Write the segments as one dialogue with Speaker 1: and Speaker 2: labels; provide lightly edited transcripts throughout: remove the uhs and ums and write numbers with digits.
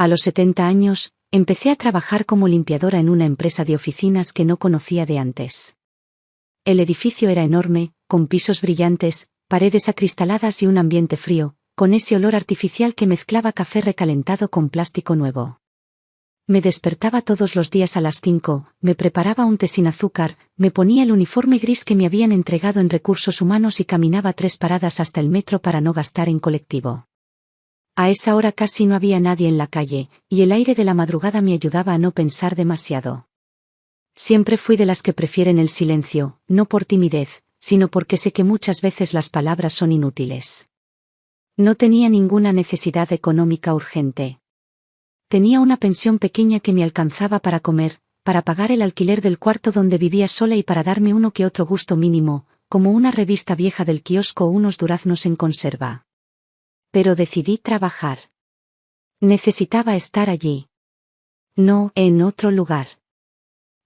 Speaker 1: A los 70 años, empecé a trabajar como limpiadora en una empresa de oficinas que no conocía de antes. El edificio era enorme, con pisos brillantes, paredes acristaladas y un ambiente frío, con ese olor artificial que mezclaba café recalentado con plástico nuevo. Me despertaba todos los días a las 5, me preparaba un té sin azúcar, me ponía el uniforme gris que me habían entregado en Recursos Humanos y caminaba 3 paradas hasta el metro para no gastar en colectivo. A esa hora casi no había nadie en la calle, y el aire de la madrugada me ayudaba a no pensar demasiado. Siempre fui de las que prefieren el silencio, no por timidez, sino porque sé que muchas veces las palabras son inútiles. No tenía ninguna necesidad económica urgente. Tenía una pensión pequeña que me alcanzaba para comer, para pagar el alquiler del cuarto donde vivía sola y para darme uno que otro gusto mínimo, como una revista vieja del kiosco o unos duraznos en conserva. Pero decidí trabajar. Necesitaba estar allí. No en otro lugar.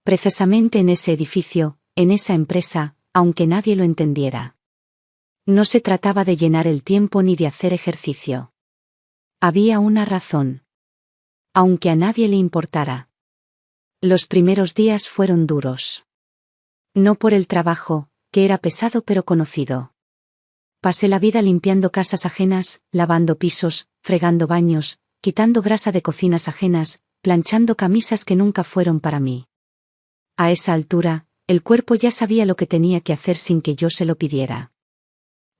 Speaker 1: Precisamente en ese edificio, en esa empresa, aunque nadie lo entendiera. No se trataba de llenar el tiempo ni de hacer ejercicio. Había una razón. Aunque a nadie le importara. Los primeros días fueron duros. No por el trabajo, que era pesado pero conocido. Pasé la vida limpiando casas ajenas, lavando pisos, fregando baños, quitando grasa de cocinas ajenas, planchando camisas que nunca fueron para mí. A esa altura, el cuerpo ya sabía lo que tenía que hacer sin que yo se lo pidiera.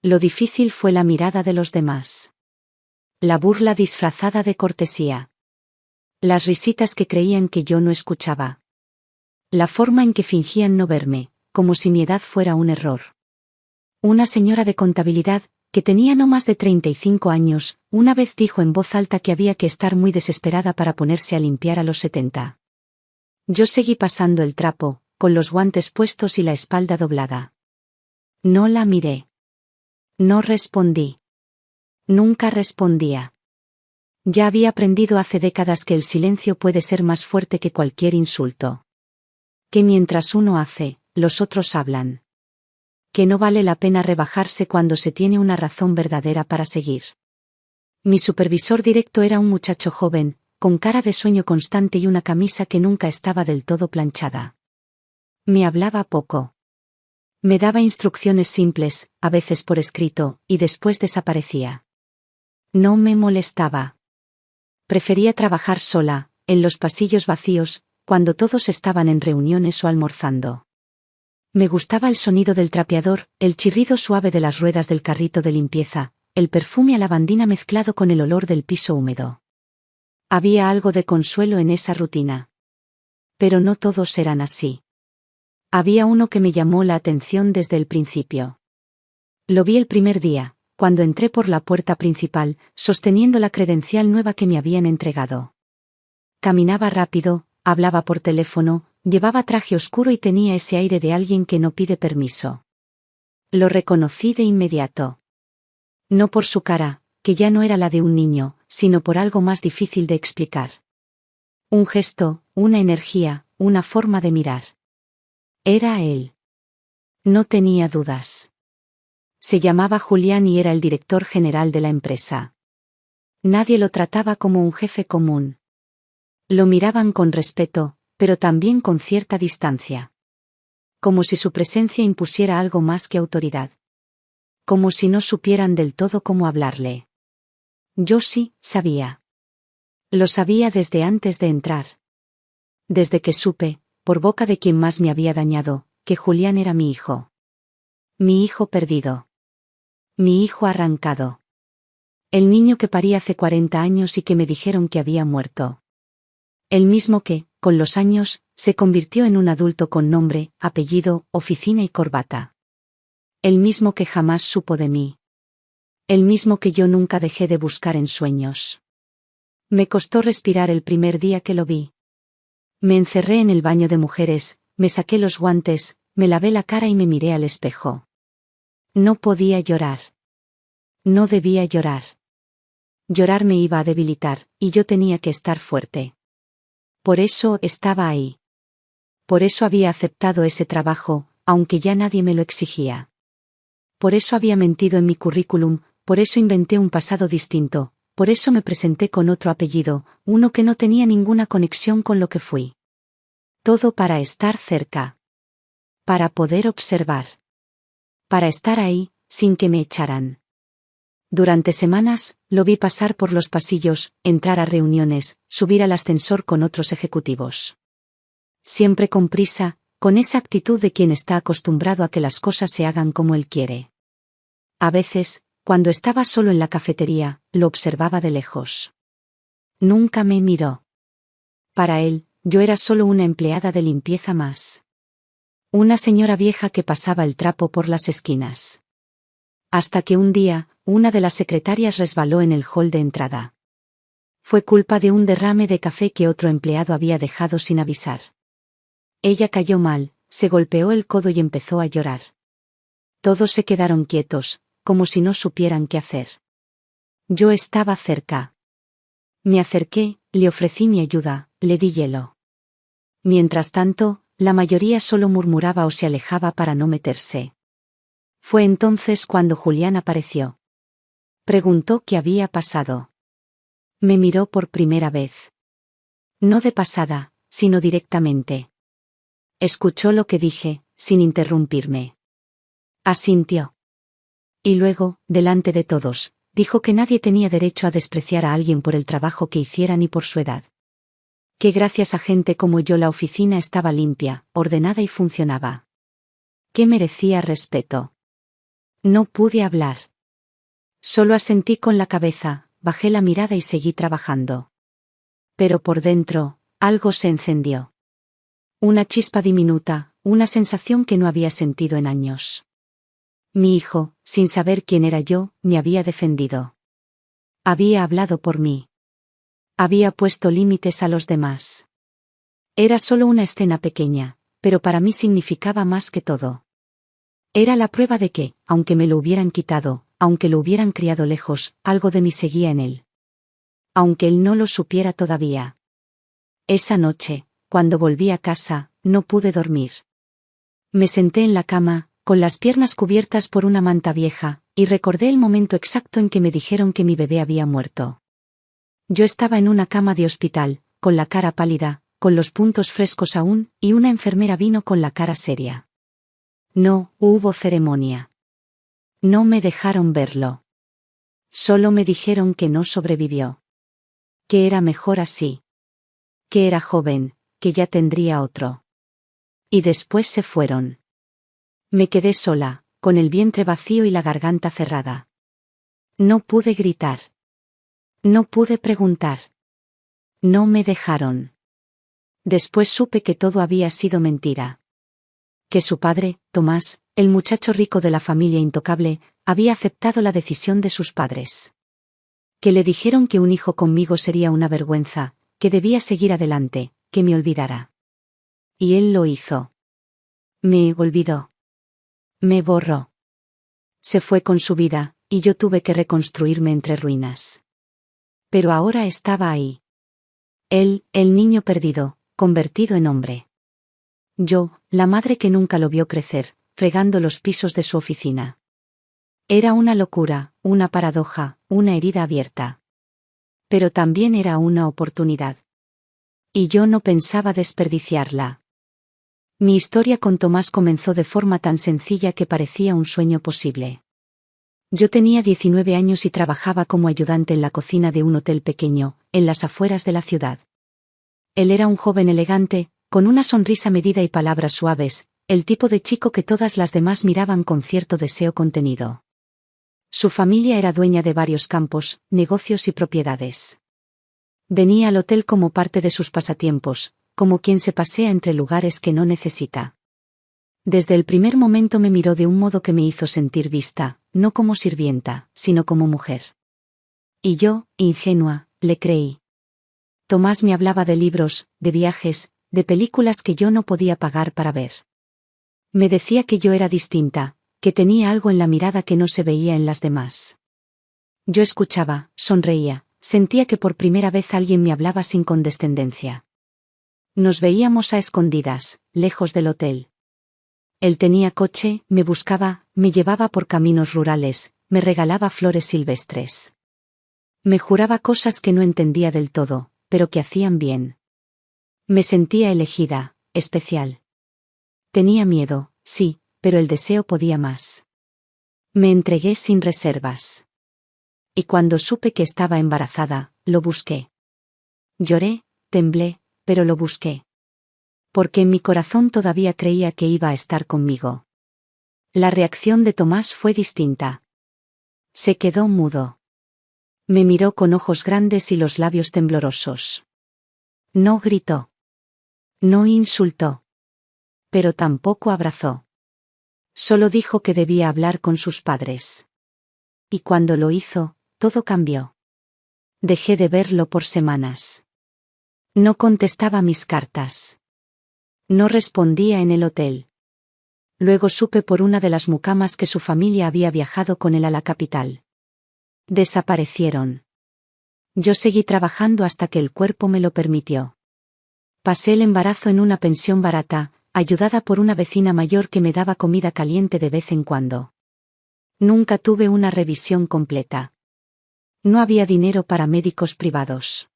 Speaker 1: Lo difícil fue la mirada de los demás. La burla disfrazada de cortesía. Las risitas que creían que yo no escuchaba. La forma en que fingían no verme, como si mi edad fuera un error. Una señora de contabilidad, que tenía no más de 35 años, una vez dijo en voz alta que había que estar muy desesperada para ponerse a limpiar a los 70. Yo seguí pasando el trapo, con los guantes puestos y la espalda doblada. No la miré. No respondí. Nunca respondía. Ya había aprendido hace décadas que el silencio puede ser más fuerte que cualquier insulto. Que mientras uno hace, los otros hablan. Que no vale la pena rebajarse cuando se tiene una razón verdadera para seguir. Mi supervisor directo era un muchacho joven, con cara de sueño constante y una camisa que nunca estaba del todo planchada. Me hablaba poco. Me daba instrucciones simples, a veces por escrito, y después desaparecía. No me molestaba. Prefería trabajar sola, en los pasillos vacíos, cuando todos estaban en reuniones o almorzando. Me gustaba el sonido del trapeador, el chirrido suave de las ruedas del carrito de limpieza, el perfume a lavandina mezclado con el olor del piso húmedo. Había algo de consuelo en esa rutina. Pero no todos eran así. Había uno que me llamó la atención desde el principio. Lo vi el primer día, cuando entré por la puerta principal, sosteniendo la credencial nueva que me habían entregado. Caminaba rápido, hablaba por teléfono, llevaba traje oscuro y tenía ese aire de alguien que no pide permiso. Lo reconocí de inmediato. No por su cara, que ya no era la de un niño, sino por algo más difícil de explicar. Un gesto, una energía, una forma de mirar. Era él. No tenía dudas. Se llamaba Julián y era el director general de la empresa. Nadie lo trataba como un jefe común. Lo miraban con respeto, pero también con cierta distancia. Como si su presencia impusiera algo más que autoridad. Como si no supieran del todo cómo hablarle. Yo sí, sabía. Lo sabía desde antes de entrar. Desde que supe, por boca de quien más me había dañado, que Julián era mi hijo. Mi hijo perdido. Mi hijo arrancado. El niño que parí hace 40 años y que me dijeron que había muerto. El mismo que, con los años, se convirtió en un adulto con nombre, apellido, oficina y corbata. El mismo que jamás supo de mí. El mismo que yo nunca dejé de buscar en sueños. Me costó respirar el primer día que lo vi. Me encerré en el baño de mujeres, me saqué los guantes, me lavé la cara y me miré al espejo. No podía llorar. No debía llorar. Llorar me iba a debilitar, y yo tenía que estar fuerte. Por eso estaba ahí. Por eso había aceptado ese trabajo, aunque ya nadie me lo exigía. Por eso había mentido en mi currículum, por eso inventé un pasado distinto, por eso me presenté con otro apellido, uno que no tenía ninguna conexión con lo que fui. Todo para estar cerca. Para poder observar. Para estar ahí, sin que me echaran. Durante semanas, lo vi pasar por los pasillos, entrar a reuniones, subir al ascensor con otros ejecutivos. Siempre con prisa, con esa actitud de quien está acostumbrado a que las cosas se hagan como él quiere. A veces, cuando estaba solo en la cafetería, lo observaba de lejos. Nunca me miró. Para él, yo era solo una empleada de limpieza más. Una señora vieja que pasaba el trapo por las esquinas. Hasta que un día, una de las secretarias resbaló en el hall de entrada. Fue culpa de un derrame de café que otro empleado había dejado sin avisar. Ella cayó mal, se golpeó el codo y empezó a llorar. Todos se quedaron quietos, como si no supieran qué hacer. Yo estaba cerca. Me acerqué, le ofrecí mi ayuda, le di hielo. Mientras tanto, la mayoría solo murmuraba o se alejaba para no meterse. Fue entonces cuando Julián apareció. Preguntó qué había pasado. Me miró por primera vez. No de pasada, sino directamente. Escuchó lo que dije, sin interrumpirme. Asintió. Y luego, delante de todos, dijo que nadie tenía derecho a despreciar a alguien por el trabajo que hiciera ni por su edad. Que gracias a gente como yo la oficina estaba limpia, ordenada y funcionaba. Que merecía respeto. No pude hablar. Solo asentí con la cabeza, bajé la mirada y seguí trabajando. Pero por dentro, algo se encendió. Una chispa diminuta, una sensación que no había sentido en años. Mi hijo, sin saber quién era yo, me había defendido. Había hablado por mí. Había puesto límites a los demás. Era solo una escena pequeña, pero para mí significaba más que todo. Era la prueba de que, aunque me lo hubieran quitado, aunque lo hubieran criado lejos, algo de mí seguía en él. Aunque él no lo supiera todavía. Esa noche, cuando volví a casa, no pude dormir. Me senté en la cama, con las piernas cubiertas por una manta vieja, y recordé el momento exacto en que me dijeron que mi bebé había muerto. Yo estaba en una cama de hospital, con la cara pálida, con los puntos frescos aún, y una enfermera vino con la cara seria. No hubo ceremonia. No me dejaron verlo. Solo me dijeron que no sobrevivió. Que era mejor así. Que era joven, que ya tendría otro. Y después se fueron. Me quedé sola, con el vientre vacío y la garganta cerrada. No pude gritar. No pude preguntar. No me dejaron. Después supe que todo había sido mentira. Que su padre, Tomás, el muchacho rico de la familia intocable, había aceptado la decisión de sus padres. Que le dijeron que un hijo conmigo sería una vergüenza, que debía seguir adelante, que me olvidara. Y él lo hizo. Me olvidó. Me borró. Se fue con su vida, y yo tuve que reconstruirme entre ruinas. Pero ahora estaba ahí. Él, el niño perdido, convertido en hombre. Yo, la madre que nunca lo vio crecer, fregando los pisos de su oficina. Era una locura, una paradoja, una herida abierta. Pero también era una oportunidad. Y yo no pensaba desperdiciarla. Mi historia con Tomás comenzó de forma tan sencilla que parecía un sueño posible. Yo tenía 19 años y trabajaba como ayudante en la cocina de un hotel pequeño, en las afueras de la ciudad. Él era un joven elegante, con una sonrisa medida y palabras suaves, el tipo de chico que todas las demás miraban con cierto deseo contenido. Su familia era dueña de varios campos, negocios y propiedades. Venía al hotel como parte de sus pasatiempos, como quien se pasea entre lugares que no necesita. Desde el primer momento me miró de un modo que me hizo sentir vista, no como sirvienta, sino como mujer. Y yo, ingenua, le creí. Tomás me hablaba de libros, de viajes, de películas que yo no podía pagar para ver. Me decía que yo era distinta, que tenía algo en la mirada que no se veía en las demás. Yo escuchaba, sonreía, sentía que por primera vez alguien me hablaba sin condescendencia. Nos veíamos a escondidas, lejos del hotel. Él tenía coche, me buscaba, me llevaba por caminos rurales, me regalaba flores silvestres. Me juraba cosas que no entendía del todo, pero que hacían bien. Me sentía elegida, especial. Tenía miedo, sí, pero el deseo podía más. Me entregué sin reservas. Y cuando supe que estaba embarazada, lo busqué. Lloré, temblé, pero lo busqué. Porque en mi corazón todavía creía que iba a estar conmigo. La reacción de Tomás fue distinta. Se quedó mudo. Me miró con ojos grandes y los labios temblorosos. No gritó. No insultó. Pero tampoco abrazó. Solo dijo que debía hablar con sus padres. Y cuando lo hizo, todo cambió. Dejé de verlo por semanas. No contestaba mis cartas. No respondía en el hotel. Luego supe por una de las mucamas que su familia había viajado con él a la capital. Desaparecieron. Yo seguí trabajando hasta que el cuerpo me lo permitió. Pasé el embarazo en una pensión barata, ayudada por una vecina mayor que me daba comida caliente de vez en cuando. Nunca tuve una revisión completa. No había dinero para médicos privados.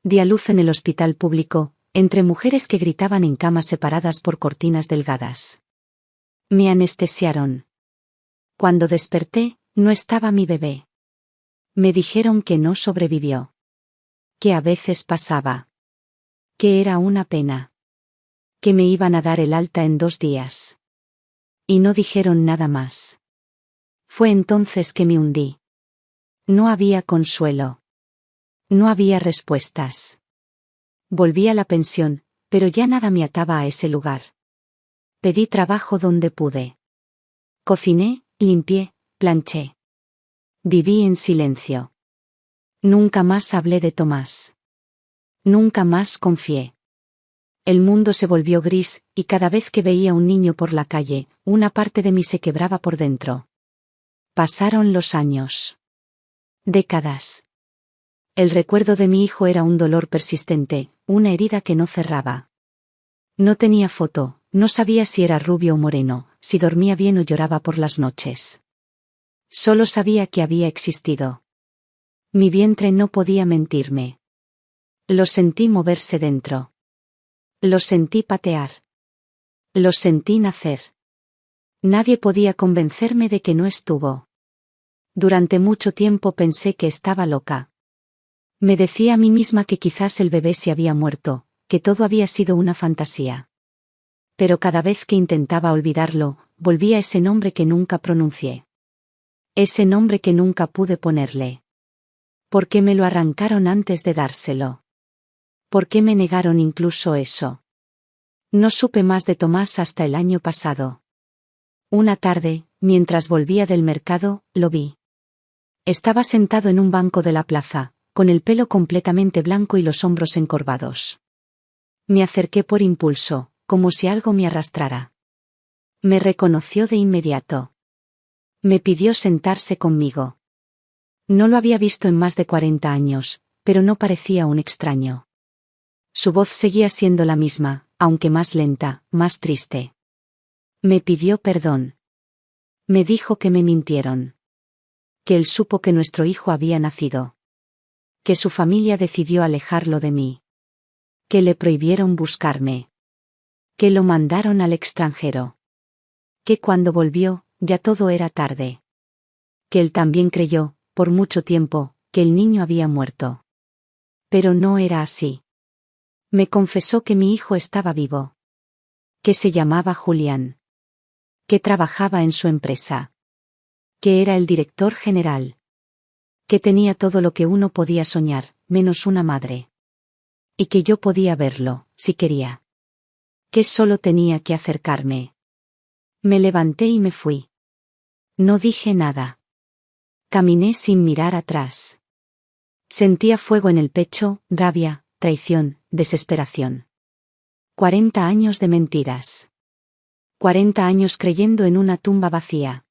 Speaker 1: Di a luz en el hospital público, entre mujeres que gritaban en camas separadas por cortinas delgadas. Me anestesiaron. Cuando desperté, no estaba mi bebé. Me dijeron que no sobrevivió. Que a veces pasaba. Que era una pena. Que me iban a dar el alta en 2 días. Y no dijeron nada más. Fue entonces que me hundí. No había consuelo. No había respuestas. Volví a la pensión, pero ya nada me ataba a ese lugar. Pedí trabajo donde pude. Cociné, limpié, planché. Viví en silencio. Nunca más hablé de Tomás. Nunca más confié. El mundo se volvió gris, y cada vez que veía un niño por la calle, una parte de mí se quebraba por dentro. Pasaron los años. Décadas. El recuerdo de mi hijo era un dolor persistente, una herida que no cerraba. No tenía foto, no sabía si era rubio o moreno, si dormía bien o lloraba por las noches. Solo sabía que había existido. Mi vientre no podía mentirme. Lo sentí moverse dentro. Lo sentí patear. Lo sentí nacer. Nadie podía convencerme de que no estuvo. Durante mucho tiempo pensé que estaba loca. Me decía a mí misma que quizás el bebé se había muerto, que todo había sido una fantasía. Pero cada vez que intentaba olvidarlo, volvía ese nombre que nunca pronuncié. Ese nombre que nunca pude ponerle. ¿Por qué me lo arrancaron antes de dárselo? ¿Por qué me negaron incluso eso? No supe más de Tomás hasta el año pasado. Una tarde, mientras volvía del mercado, lo vi. Estaba sentado en un banco de la plaza, con el pelo completamente blanco y los hombros encorvados. Me acerqué por impulso, como si algo me arrastrara. Me reconoció de inmediato. Me pidió sentarse conmigo. No lo había visto en más de 40 años, pero no parecía un extraño. Su voz seguía siendo la misma, aunque más lenta, más triste. Me pidió perdón. Me dijo que me mintieron. Que él supo que nuestro hijo había nacido. Que su familia decidió alejarlo de mí. Que le prohibieron buscarme. Que lo mandaron al extranjero. Que cuando volvió, ya todo era tarde. Que él también creyó, por mucho tiempo, que el niño había muerto. Pero no era así. Me confesó que mi hijo estaba vivo. Que se llamaba Julián. Que trabajaba en su empresa. Que era el director general. Que tenía todo lo que uno podía soñar, menos una madre. Y que yo podía verlo, si quería. Que solo tenía que acercarme. Me levanté y me fui. No dije nada. Caminé sin mirar atrás. Sentía fuego en el pecho, rabia, traición, desesperación. 40 años de mentiras. 40 años creyendo en una tumba vacía.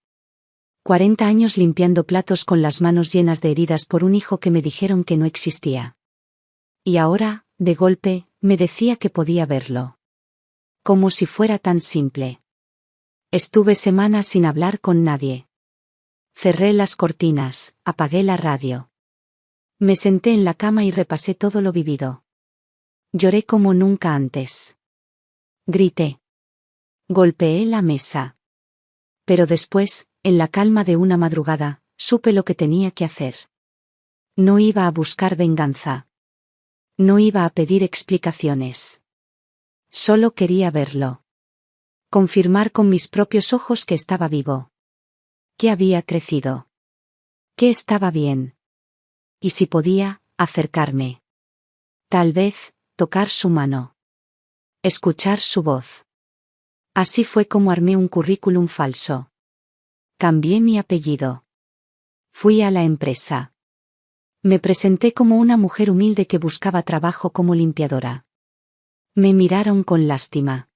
Speaker 1: 40 años limpiando platos con las manos llenas de heridas por un hijo que me dijeron que no existía. Y ahora, de golpe, me decía que podía verlo. Como si fuera tan simple. Estuve semanas sin hablar con nadie. Cerré las cortinas, apagué la radio. Me senté en la cama y repasé todo lo vivido. Lloré como nunca antes. Grité. Golpeé la mesa. Pero después, en la calma de una madrugada, supe lo que tenía que hacer. No iba a buscar venganza. No iba a pedir explicaciones. Solo quería verlo. Confirmar con mis propios ojos que estaba vivo. Que había crecido. Que estaba bien. Y si podía, acercarme. Tal vez, tocar su mano. Escuchar su voz. Así fue como armé un currículum falso. Cambié mi apellido. Fui a la empresa. Me presenté como una mujer humilde que buscaba trabajo como limpiadora. Me miraron con lástima.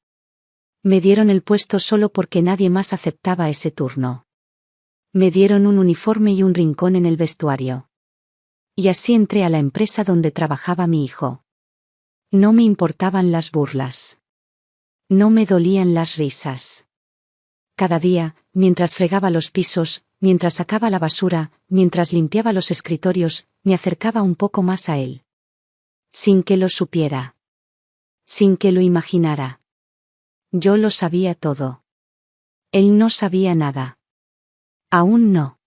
Speaker 1: Me dieron el puesto solo porque nadie más aceptaba ese turno. Me dieron un uniforme y un rincón en el vestuario. Y así entré a la empresa donde trabajaba mi hijo. No me importaban las burlas. No me dolían las risas. Cada día, mientras fregaba los pisos, mientras sacaba la basura, mientras limpiaba los escritorios, me acercaba un poco más a él. Sin que lo supiera. Sin que lo imaginara. Yo lo sabía todo. Él no sabía nada. Aún no.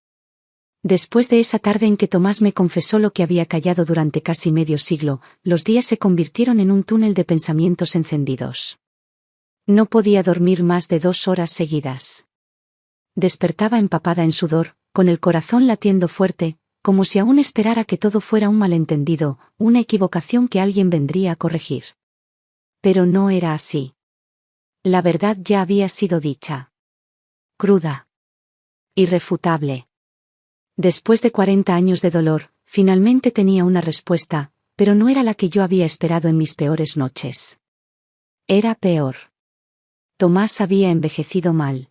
Speaker 1: Después de esa tarde en que Tomás me confesó lo que había callado durante casi medio siglo, los días se convirtieron en un túnel de pensamientos encendidos. No podía dormir más de 2 horas seguidas. Despertaba empapada en sudor, con el corazón latiendo fuerte, como si aún esperara que todo fuera un malentendido, una equivocación que alguien vendría a corregir. Pero no era así. La verdad ya había sido dicha. Cruda. Irrefutable. Después de 40 años de dolor, finalmente tenía una respuesta, pero no era la que yo había esperado en mis peores noches. Era peor. Tomás había envejecido mal.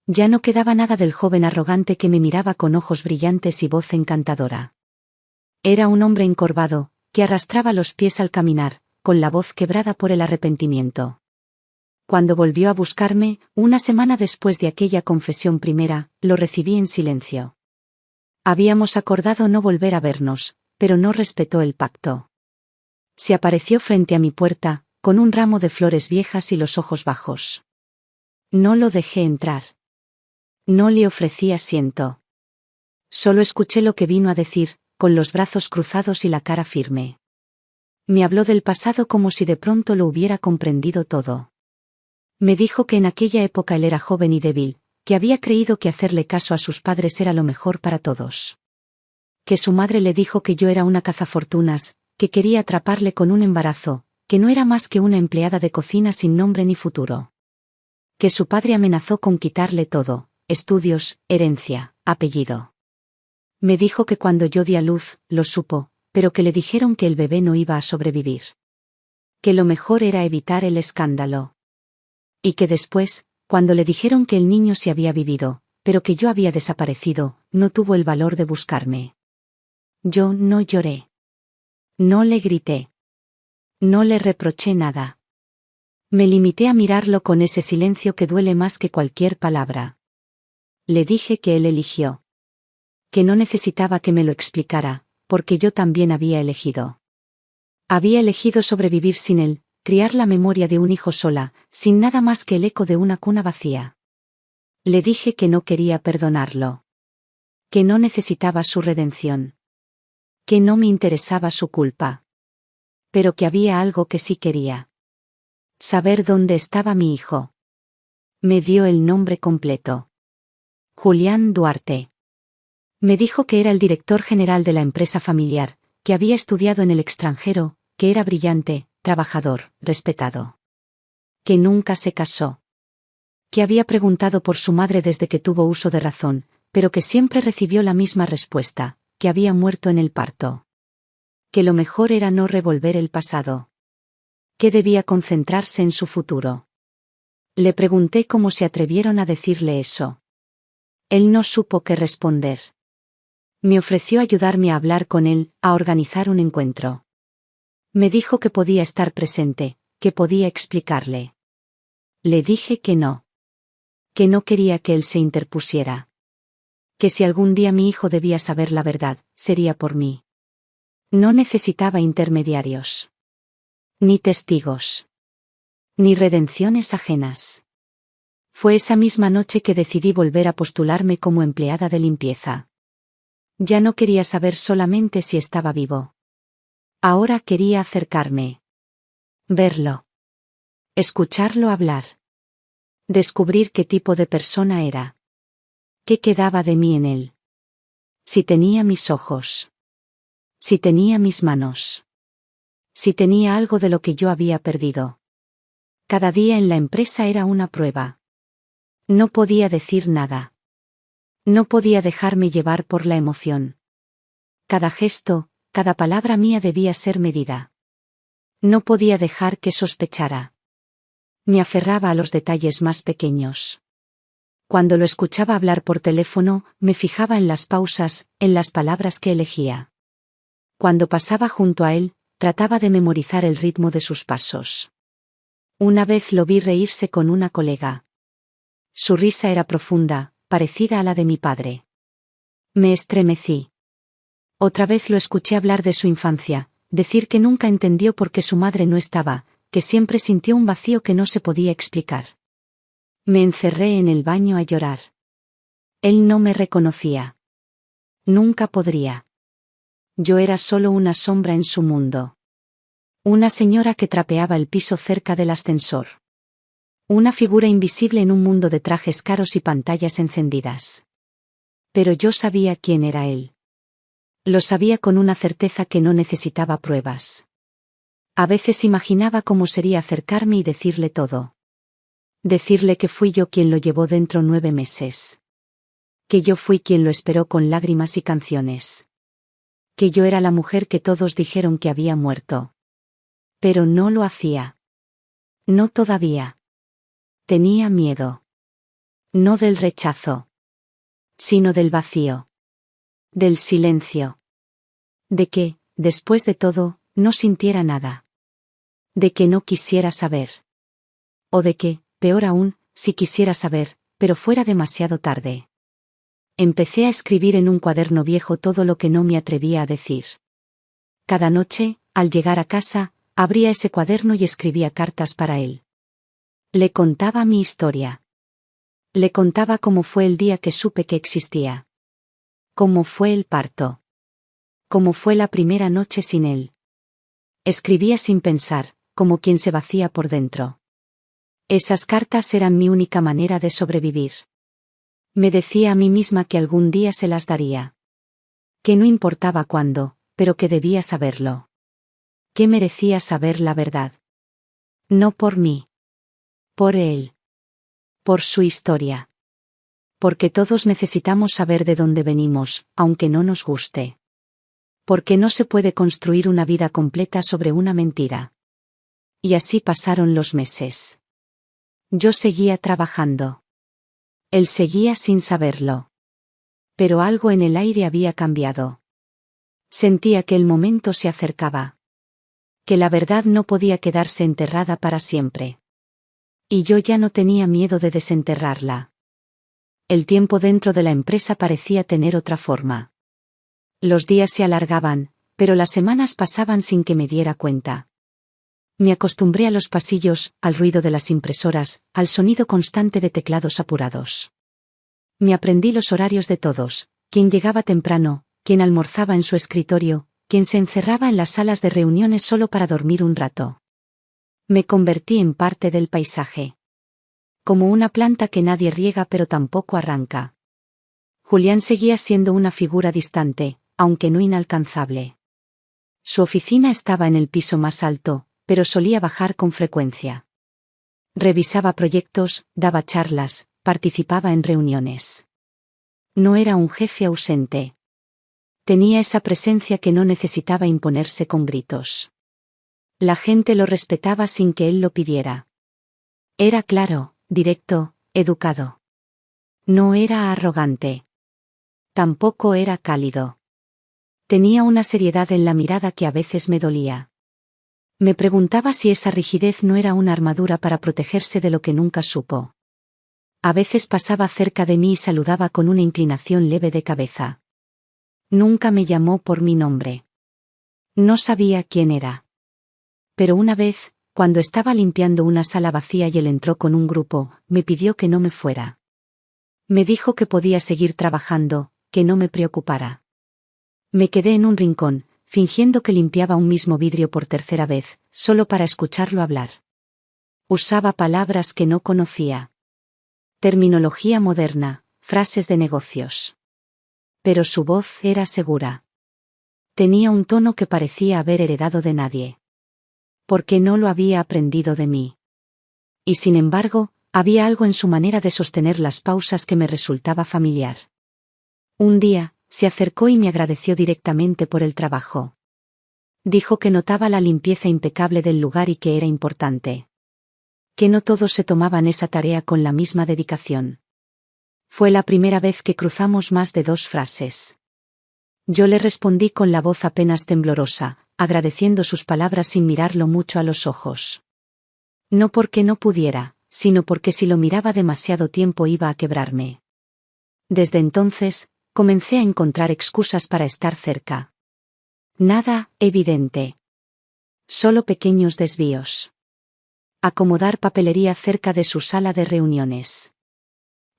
Speaker 1: Ya no quedaba nada del joven arrogante que me miraba con ojos brillantes y voz encantadora. Era un hombre encorvado, que arrastraba los pies al caminar, con la voz quebrada por el arrepentimiento. Cuando volvió a buscarme, una semana después de aquella confesión primera, lo recibí en silencio. Habíamos acordado no volver a vernos, pero no respetó el pacto. Se apareció frente a mi puerta, con un ramo de flores viejas y los ojos bajos. No lo dejé entrar. No le ofrecí asiento. Solo escuché lo que vino a decir, con los brazos cruzados y la cara firme. Me habló del pasado como si de pronto lo hubiera comprendido todo. Me dijo que en aquella época él era joven y débil, que había creído que hacerle caso a sus padres era lo mejor para todos. Que su madre le dijo que yo era una cazafortunas, que quería atraparle con un embarazo, que no era más que una empleada de cocina sin nombre ni futuro. Que su padre amenazó con quitarle todo, estudios, herencia, apellido. Me dijo que cuando yo di a luz, lo supo, pero que le dijeron que el bebé no iba a sobrevivir. Que lo mejor era evitar el escándalo. Y que después, cuando le dijeron que el niño se había vivido, pero que yo había desaparecido, no tuvo el valor de buscarme. Yo no lloré. No le grité. No le reproché nada. Me limité a mirarlo con ese silencio que duele más que cualquier palabra. Le dije que él eligió. Que no necesitaba que me lo explicara, porque yo también había elegido. Había elegido sobrevivir sin él, criar la memoria de un hijo sola, sin nada más que el eco de una cuna vacía. Le dije que no quería perdonarlo. Que no necesitaba su redención. Que no me interesaba su culpa. Pero que había algo que sí quería. Saber dónde estaba mi hijo. Me dio el nombre completo. Julián Duarte. Me dijo que era el director general de la empresa familiar, que había estudiado en el extranjero, que era brillante, trabajador, respetado. Que nunca se casó. Que había preguntado por su madre desde que tuvo uso de razón, pero que siempre recibió la misma respuesta, que había muerto en el parto. Que lo mejor era no revolver el pasado. Que debía concentrarse en su futuro. Le pregunté cómo se atrevieron a decirle eso. Él no supo qué responder. Me ofreció ayudarme a hablar con él, a organizar un encuentro. Me dijo que podía estar presente, que podía explicarle. Le dije que no. Que no quería que él se interpusiera. Que si algún día mi hijo debía saber la verdad, sería por mí. No necesitaba intermediarios. Ni testigos. Ni redenciones ajenas. Fue esa misma noche que decidí volver a postularme como empleada de limpieza. Ya no quería saber solamente si estaba vivo. Ahora quería acercarme. Verlo. Escucharlo hablar. Descubrir qué tipo de persona era. ¿Qué quedaba de mí en él? Si tenía mis ojos. Si tenía mis manos. Si tenía algo de lo que yo había perdido. Cada día en la empresa era una prueba. No podía decir nada. No podía dejarme llevar por la emoción. Cada gesto, cada palabra mía debía ser medida. No podía dejar que sospechara. Me aferraba a los detalles más pequeños. Cuando lo escuchaba hablar por teléfono, me fijaba en las pausas, en las palabras que elegía. Cuando pasaba junto a él, trataba de memorizar el ritmo de sus pasos. Una vez lo vi reírse con una colega. Su risa era profunda, parecida a la de mi padre. Me estremecí. Otra vez lo escuché hablar de su infancia, decir que nunca entendió por qué su madre no estaba, que siempre sintió un vacío que no se podía explicar. Me encerré en el baño a llorar. Él no me reconocía. Nunca podría. Yo era solo una sombra en su mundo. Una señora que trapeaba el piso cerca del ascensor. Una figura invisible en un mundo de trajes caros y pantallas encendidas. Pero yo sabía quién era él. Lo sabía con una certeza que no necesitaba pruebas. A veces imaginaba cómo sería acercarme y decirle todo. Decirle que fui yo quien lo llevó dentro 9 meses. Que yo fui quien lo esperó con lágrimas y canciones. Que yo era la mujer que todos dijeron que había muerto. Pero no lo hacía. No todavía. Tenía miedo. No del rechazo. Sino del vacío. Del silencio. De que, después de todo, no sintiera nada. De que no quisiera saber. O de que, peor aún, si quisiera saber, pero fuera demasiado tarde. Empecé a escribir en un cuaderno viejo todo lo que no me atrevía a decir. Cada noche, al llegar a casa, abría ese cuaderno y escribía cartas para él. Le contaba mi historia. Le contaba cómo fue el día que supe que existía. Cómo fue el parto. Cómo fue la primera noche sin él. Escribía sin pensar, como quien se vacía por dentro. Esas cartas eran mi única manera de sobrevivir. Me decía a mí misma que algún día se las daría. Que no importaba cuándo, pero que debía saberlo. Que merecía saber la verdad. No por mí. Por él. Por su historia. Porque todos necesitamos saber de dónde venimos, aunque no nos guste. Porque no se puede construir una vida completa sobre una mentira. Y así pasaron los meses. Yo seguía trabajando. Él seguía sin saberlo. Pero algo en el aire había cambiado. Sentía que el momento se acercaba. Que la verdad no podía quedarse enterrada para siempre. Y yo ya no tenía miedo de desenterrarla. El tiempo dentro de la empresa parecía tener otra forma. Los días se alargaban, pero las semanas pasaban sin que me diera cuenta. Me acostumbré a los pasillos, al ruido de las impresoras, al sonido constante de teclados apurados. Me aprendí los horarios de todos, quién llegaba temprano, quién almorzaba en su escritorio, quién se encerraba en las salas de reuniones solo para dormir un rato. Me convertí en parte del paisaje. Como una planta que nadie riega pero tampoco arranca. Julián seguía siendo una figura distante, aunque no inalcanzable. Su oficina estaba en el piso más alto, pero solía bajar con frecuencia. Revisaba proyectos, daba charlas, participaba en reuniones. No era un jefe ausente. Tenía esa presencia que no necesitaba imponerse con gritos. La gente lo respetaba sin que él lo pidiera. Era claro, directo, educado. No era arrogante. Tampoco era cálido. Tenía una seriedad en la mirada que a veces me dolía. Me preguntaba si esa rigidez no era una armadura para protegerse de lo que nunca supo. A veces pasaba cerca de mí y saludaba con una inclinación leve de cabeza. Nunca me llamó por mi nombre. No sabía quién era. Pero una vez, cuando estaba limpiando una sala vacía y él entró con un grupo, me pidió que no me fuera. Me dijo que podía seguir trabajando, que no me preocupara. Me quedé en un rincón, fingiendo que limpiaba un mismo vidrio por tercera vez, solo para escucharlo hablar. Usaba palabras que no conocía. Terminología moderna, frases de negocios. Pero su voz era segura. Tenía un tono que parecía haber heredado de nadie. Porque no lo había aprendido de mí. Y sin embargo, había algo en su manera de sostener las pausas que me resultaba familiar. Un día, se acercó y me agradeció directamente por el trabajo. Dijo que notaba la limpieza impecable del lugar y que era importante. Que no todos se tomaban esa tarea con la misma dedicación. Fue la primera vez que cruzamos más de 2 frases. Yo le respondí con la voz apenas temblorosa, agradeciendo sus palabras sin mirarlo mucho a los ojos. No porque no pudiera, sino porque si lo miraba demasiado tiempo iba a quebrarme. Desde entonces, comencé a encontrar excusas para estar cerca. Nada evidente. Solo pequeños desvíos. Acomodar papelería cerca de su sala de reuniones.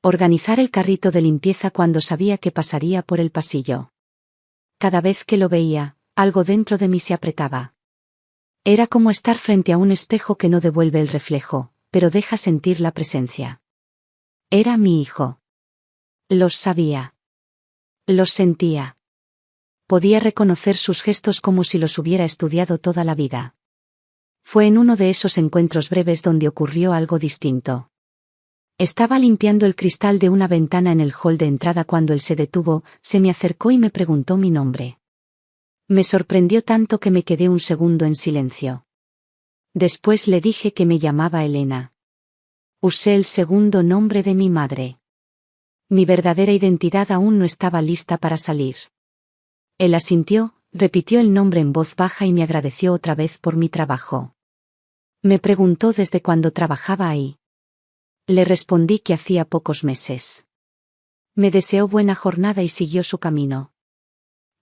Speaker 1: Organizar el carrito de limpieza cuando sabía que pasaría por el pasillo. Cada vez que lo veía, algo dentro de mí se apretaba. Era como estar frente a un espejo que no devuelve el reflejo, pero deja sentir la presencia. Era mi hijo. Los sabía. Los sentía. Podía reconocer sus gestos como si los hubiera estudiado toda la vida. Fue en uno de esos encuentros breves donde ocurrió algo distinto. Estaba limpiando el cristal de una ventana en el hall de entrada cuando él se detuvo, se me acercó y me preguntó mi nombre. Me sorprendió tanto que me quedé un segundo en silencio. Después le dije que me llamaba Elena. Usé el segundo nombre de mi madre. Mi verdadera identidad aún no estaba lista para salir. Él asintió, repitió el nombre en voz baja y me agradeció otra vez por mi trabajo. Me preguntó desde cuándo trabajaba ahí. Le respondí que hacía pocos meses. Me deseó buena jornada y siguió su camino.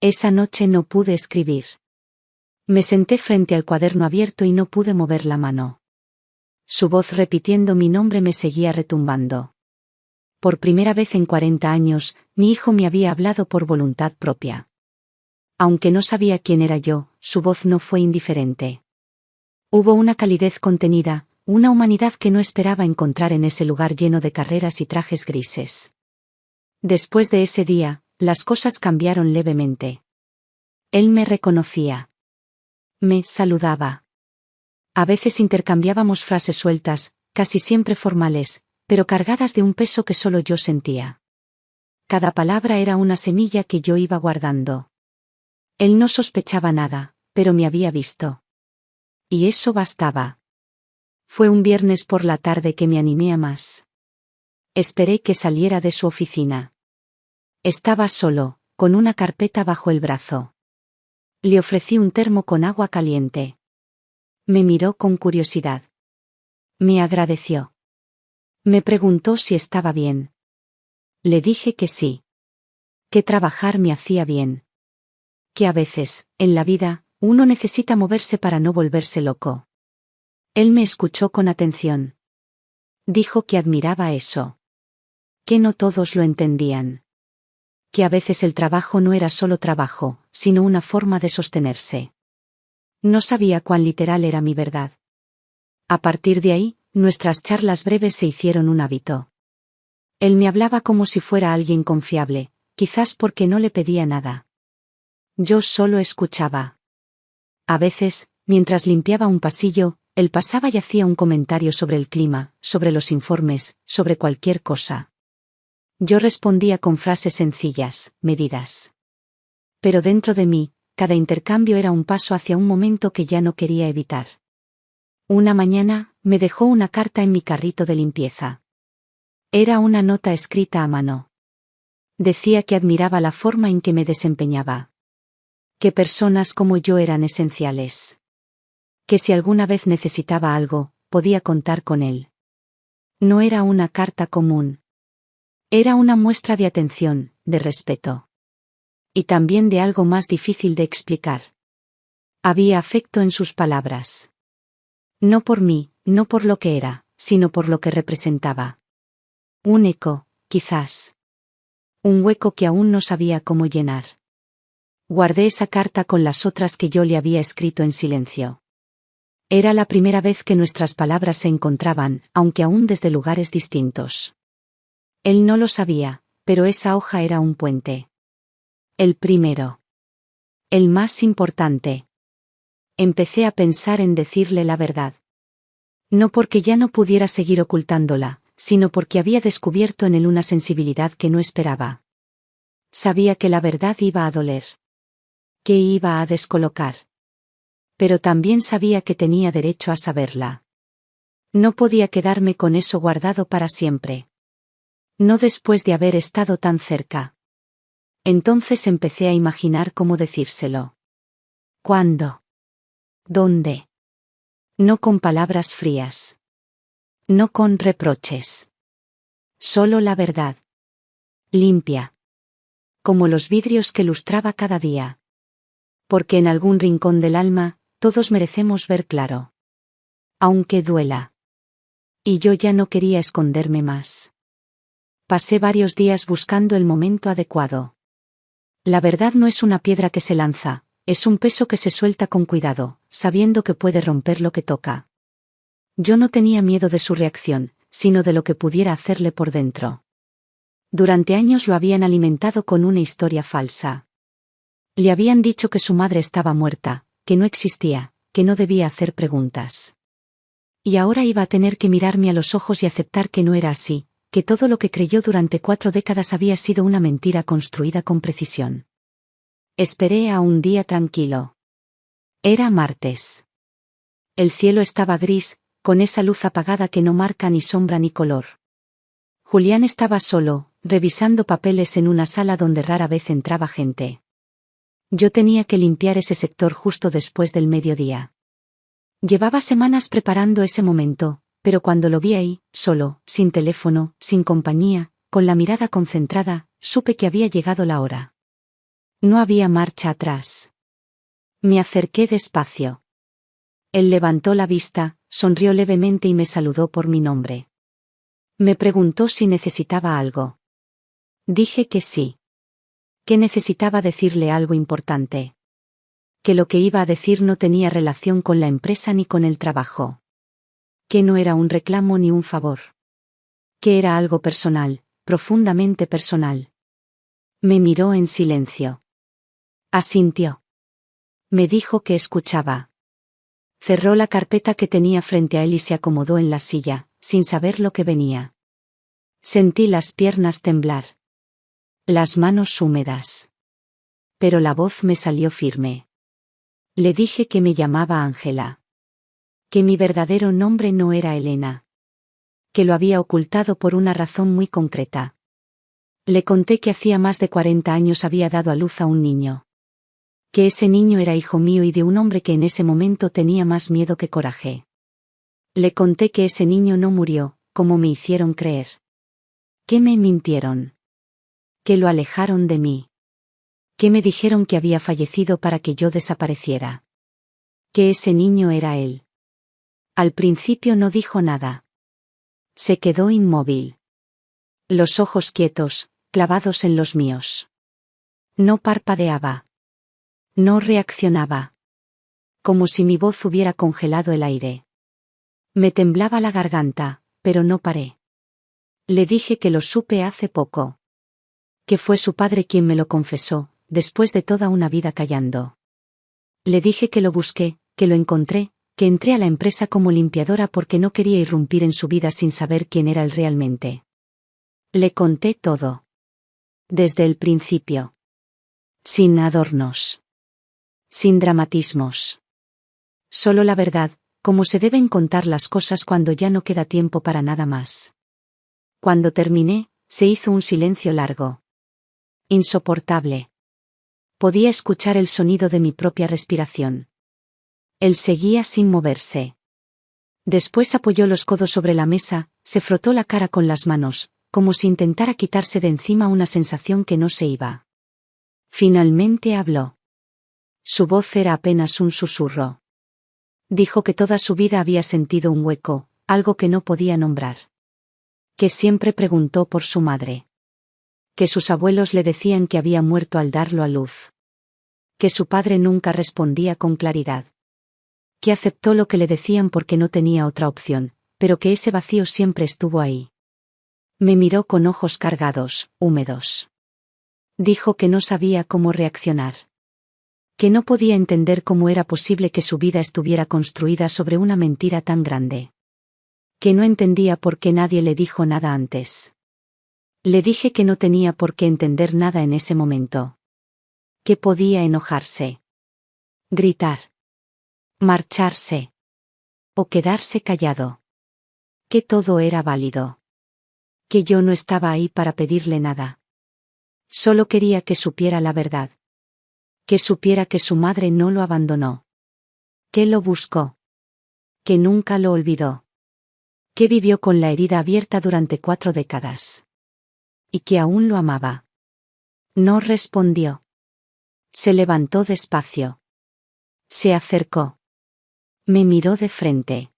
Speaker 1: Esa noche no pude escribir. Me senté frente al cuaderno abierto y no pude mover la mano. Su voz repitiendo mi nombre me seguía retumbando. Por primera vez en 40 años, mi hijo me había hablado por voluntad propia. Aunque no sabía quién era yo, su voz no fue indiferente. Hubo una calidez contenida, una humanidad que no esperaba encontrar en ese lugar lleno de carreras y trajes grises. Después de ese día, las cosas cambiaron levemente. Él me reconocía. Me saludaba. A veces intercambiábamos frases sueltas, casi siempre formales, pero cargadas de un peso que solo yo sentía. Cada palabra era una semilla que yo iba guardando. Él no sospechaba nada, pero me había visto. Y eso bastaba. Fue un viernes por la tarde que me animé a más. Esperé que saliera de su oficina. Estaba solo, con una carpeta bajo el brazo. Le ofrecí un termo con agua caliente. Me miró con curiosidad. Me agradeció. Me preguntó si estaba bien. Le dije que sí. Que trabajar me hacía bien. Que a veces, en la vida, uno necesita moverse para no volverse loco. Él me escuchó con atención. Dijo que admiraba eso. Que no todos lo entendían. Que a veces el trabajo no era solo trabajo, sino una forma de sostenerse. No sabía cuán literal era mi verdad. A partir de ahí, nuestras charlas breves se hicieron un hábito. Él me hablaba como si fuera alguien confiable, quizás porque no le pedía nada. Yo solo escuchaba. A veces, mientras limpiaba un pasillo, él pasaba y hacía un comentario sobre el clima, sobre los informes, sobre cualquier cosa. Yo respondía con frases sencillas, medidas. Pero dentro de mí, cada intercambio era un paso hacia un momento que ya no quería evitar. Una mañana, me dejó una carta en mi carrito de limpieza. Era una nota escrita a mano. Decía que admiraba la forma en que me desempeñaba. Que personas como yo eran esenciales. Que si alguna vez necesitaba algo, podía contar con él. No era una carta común. Era una muestra de atención, de respeto. Y también de algo más difícil de explicar. Había afecto en sus palabras. No por mí, no por lo que era, sino por lo que representaba. Un eco, quizás. Un hueco que aún no sabía cómo llenar. Guardé esa carta con las otras que yo le había escrito en silencio. Era la primera vez que nuestras palabras se encontraban, aunque aún desde lugares distintos. Él no lo sabía, pero esa hoja era un puente. El primero. El más importante. Empecé a pensar en decirle la verdad. No porque ya no pudiera seguir ocultándola, sino porque había descubierto en él una sensibilidad que no esperaba. Sabía que la verdad iba a doler. Que iba a descolocar. Pero también sabía que tenía derecho a saberla. No podía quedarme con eso guardado para siempre. No después de haber estado tan cerca. Entonces empecé a imaginar cómo decírselo. ¿Cuándo? ¿Dónde? No con palabras frías. No con reproches. Solo la verdad. Limpia. Como los vidrios que lustraba cada día. Porque en algún rincón del alma, todos merecemos ver claro. Aunque duela. Y yo ya no quería esconderme más. Pasé varios días buscando el momento adecuado. La verdad no es una piedra que se lanza, es un peso que se suelta con cuidado, sabiendo que puede romper lo que toca. Yo no tenía miedo de su reacción, sino de lo que pudiera hacerle por dentro. Durante años lo habían alimentado con una historia falsa. Le habían dicho que su madre estaba muerta, que no existía, que no debía hacer preguntas. Y ahora iba a tener que mirarme a los ojos y aceptar que no era así, que todo lo que creyó durante 4 décadas había sido una mentira construida con precisión. Esperé a un día tranquilo. Era martes. El cielo estaba gris, con esa luz apagada que no marca ni sombra ni color. Julián estaba solo, revisando papeles en una sala donde rara vez entraba gente. Yo tenía que limpiar ese sector justo después del mediodía. Llevaba semanas preparando ese momento, pero cuando lo vi ahí, solo, sin teléfono, sin compañía, con la mirada concentrada, supe que había llegado la hora. No había marcha atrás. Me acerqué despacio. Él levantó la vista, sonrió levemente y me saludó por mi nombre. Me preguntó si necesitaba algo. Dije que sí. Que necesitaba decirle algo importante. Que lo que iba a decir no tenía relación con la empresa ni con el trabajo. Que no era un reclamo ni un favor. Que era algo personal, profundamente personal. Me miró en silencio. Asintió. Me dijo que escuchaba. Cerró la carpeta que tenía frente a él y se acomodó en la silla, sin saber lo que venía. Sentí las piernas temblar. Las manos húmedas. Pero la voz me salió firme. Le dije que me llamaba Ángela. Que mi verdadero nombre no era Elena. Que lo había ocultado por una razón muy concreta. Le conté que hacía más de 40 años había dado a luz a un niño. Que ese niño era hijo mío y de un hombre que en ese momento tenía más miedo que coraje. Le conté que ese niño no murió, como me hicieron creer. Que me mintieron. Que lo alejaron de mí. Que me dijeron que había fallecido para que yo desapareciera. Que ese niño era él. Al principio no dijo nada. Se quedó inmóvil. Los ojos quietos, clavados en los míos. No parpadeaba. No reaccionaba. Como si mi voz hubiera congelado el aire. Me temblaba la garganta, pero no paré. Le dije que lo supe hace poco. Que fue su padre quien me lo confesó, después de toda una vida callando. Le dije que lo busqué, que lo encontré, que entré a la empresa como limpiadora porque no quería irrumpir en su vida sin saber quién era él realmente. Le conté todo. Desde el principio. Sin adornos. Sin dramatismos. Solo la verdad, como se deben contar las cosas cuando ya no queda tiempo para nada más. Cuando terminé, se hizo un silencio largo. Insoportable. Podía escuchar el sonido de mi propia respiración. Él seguía sin moverse. Después apoyó los codos sobre la mesa, se frotó la cara con las manos, como si intentara quitarse de encima una sensación que no se iba. Finalmente habló. Su voz era apenas un susurro. Dijo que toda su vida había sentido un hueco, algo que no podía nombrar. Que siempre preguntó por su madre. Que sus abuelos le decían que había muerto al darlo a luz. Que su padre nunca respondía con claridad. Que aceptó lo que le decían porque no tenía otra opción, pero que ese vacío siempre estuvo ahí. Me miró con ojos cargados, húmedos. Dijo que no sabía cómo reaccionar. Que no podía entender cómo era posible que su vida estuviera construida sobre una mentira tan grande. Que no entendía por qué nadie le dijo nada antes. Le dije que no tenía por qué entender nada en ese momento. Que podía enojarse. Gritar. Marcharse. O quedarse callado. Que todo era válido. Que yo no estaba ahí para pedirle nada. Solo quería que supiera la verdad. Que supiera que su madre no lo abandonó. Que lo buscó. Que nunca lo olvidó. Que vivió con la herida abierta durante 4 décadas. Y que aún lo amaba. No respondió. Se levantó despacio. Se acercó. Me miró de frente.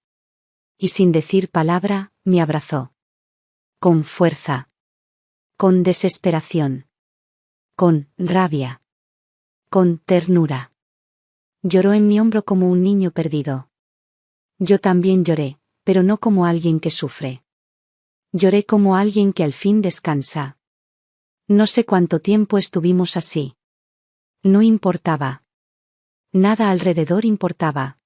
Speaker 1: Y sin decir palabra, me abrazó. Con fuerza. Con desesperación. Con rabia. Con ternura. Lloró en mi hombro como un niño perdido. Yo también lloré, pero no como alguien que sufre. Lloré como alguien que al fin descansa. No sé cuánto tiempo estuvimos así. No importaba. Nada alrededor importaba.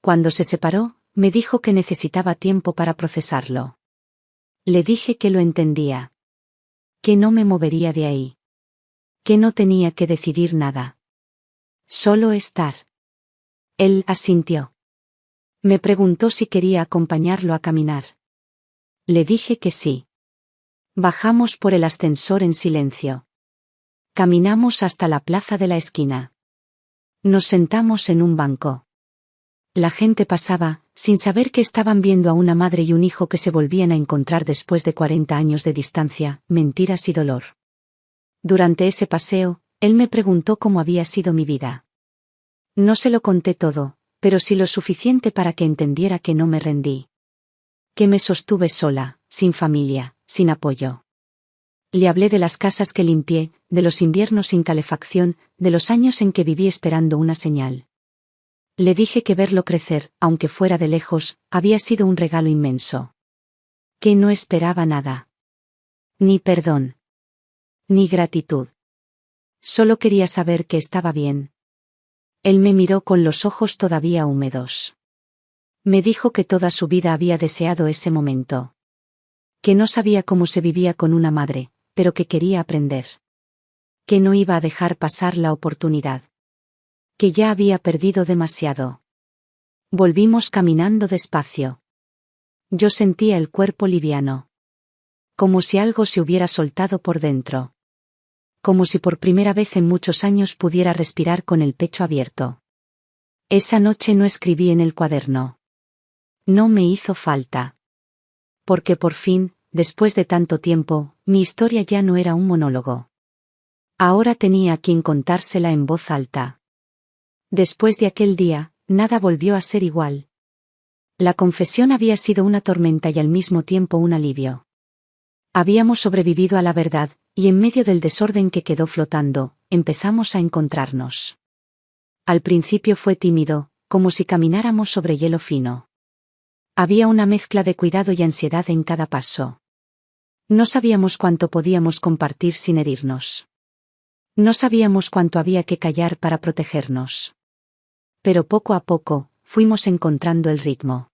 Speaker 1: Cuando se separó, me dijo que necesitaba tiempo para procesarlo. Le dije que lo entendía. Que no me movería de ahí. Que no tenía que decidir nada. Solo estar. Él asintió. Me preguntó si quería acompañarlo a caminar. Le dije que sí. Bajamos por el ascensor en silencio. Caminamos hasta la plaza de la esquina. Nos sentamos en un banco. La gente pasaba, sin saber que estaban viendo a una madre y un hijo que se volvían a encontrar después de 40 años de distancia, mentiras y dolor. Durante ese paseo, él me preguntó cómo había sido mi vida. No se lo conté todo, pero sí lo suficiente para que entendiera que no me rendí. Que me sostuve sola, sin familia, sin apoyo. Le hablé de las casas que limpié, de los inviernos sin calefacción, de los años en que viví esperando una señal. Le dije que verlo crecer, aunque fuera de lejos, había sido un regalo inmenso. Que no esperaba nada. Ni perdón. Ni gratitud. Solo quería saber que estaba bien. Él me miró con los ojos todavía húmedos. Me dijo que toda su vida había deseado ese momento. Que no sabía cómo se vivía con una madre, pero que quería aprender. Que no iba a dejar pasar la oportunidad. Que ya había perdido demasiado. Volvimos caminando despacio. Yo sentía el cuerpo liviano. Como si algo se hubiera soltado por dentro. Como si por primera vez en muchos años pudiera respirar con el pecho abierto. Esa noche no escribí en el cuaderno. No me hizo falta. Porque por fin, después de tanto tiempo, mi historia ya no era un monólogo. Ahora tenía a quien contársela en voz alta. Después de aquel día, nada volvió a ser igual. La confesión había sido una tormenta y al mismo tiempo un alivio. Habíamos sobrevivido a la verdad, y en medio del desorden que quedó flotando, empezamos a encontrarnos. Al principio fue tímido, como si camináramos sobre hielo fino. Había una mezcla de cuidado y ansiedad en cada paso. No sabíamos cuánto podíamos compartir sin herirnos. No sabíamos cuánto había que callar para protegernos. Pero poco a poco, fuimos encontrando el ritmo.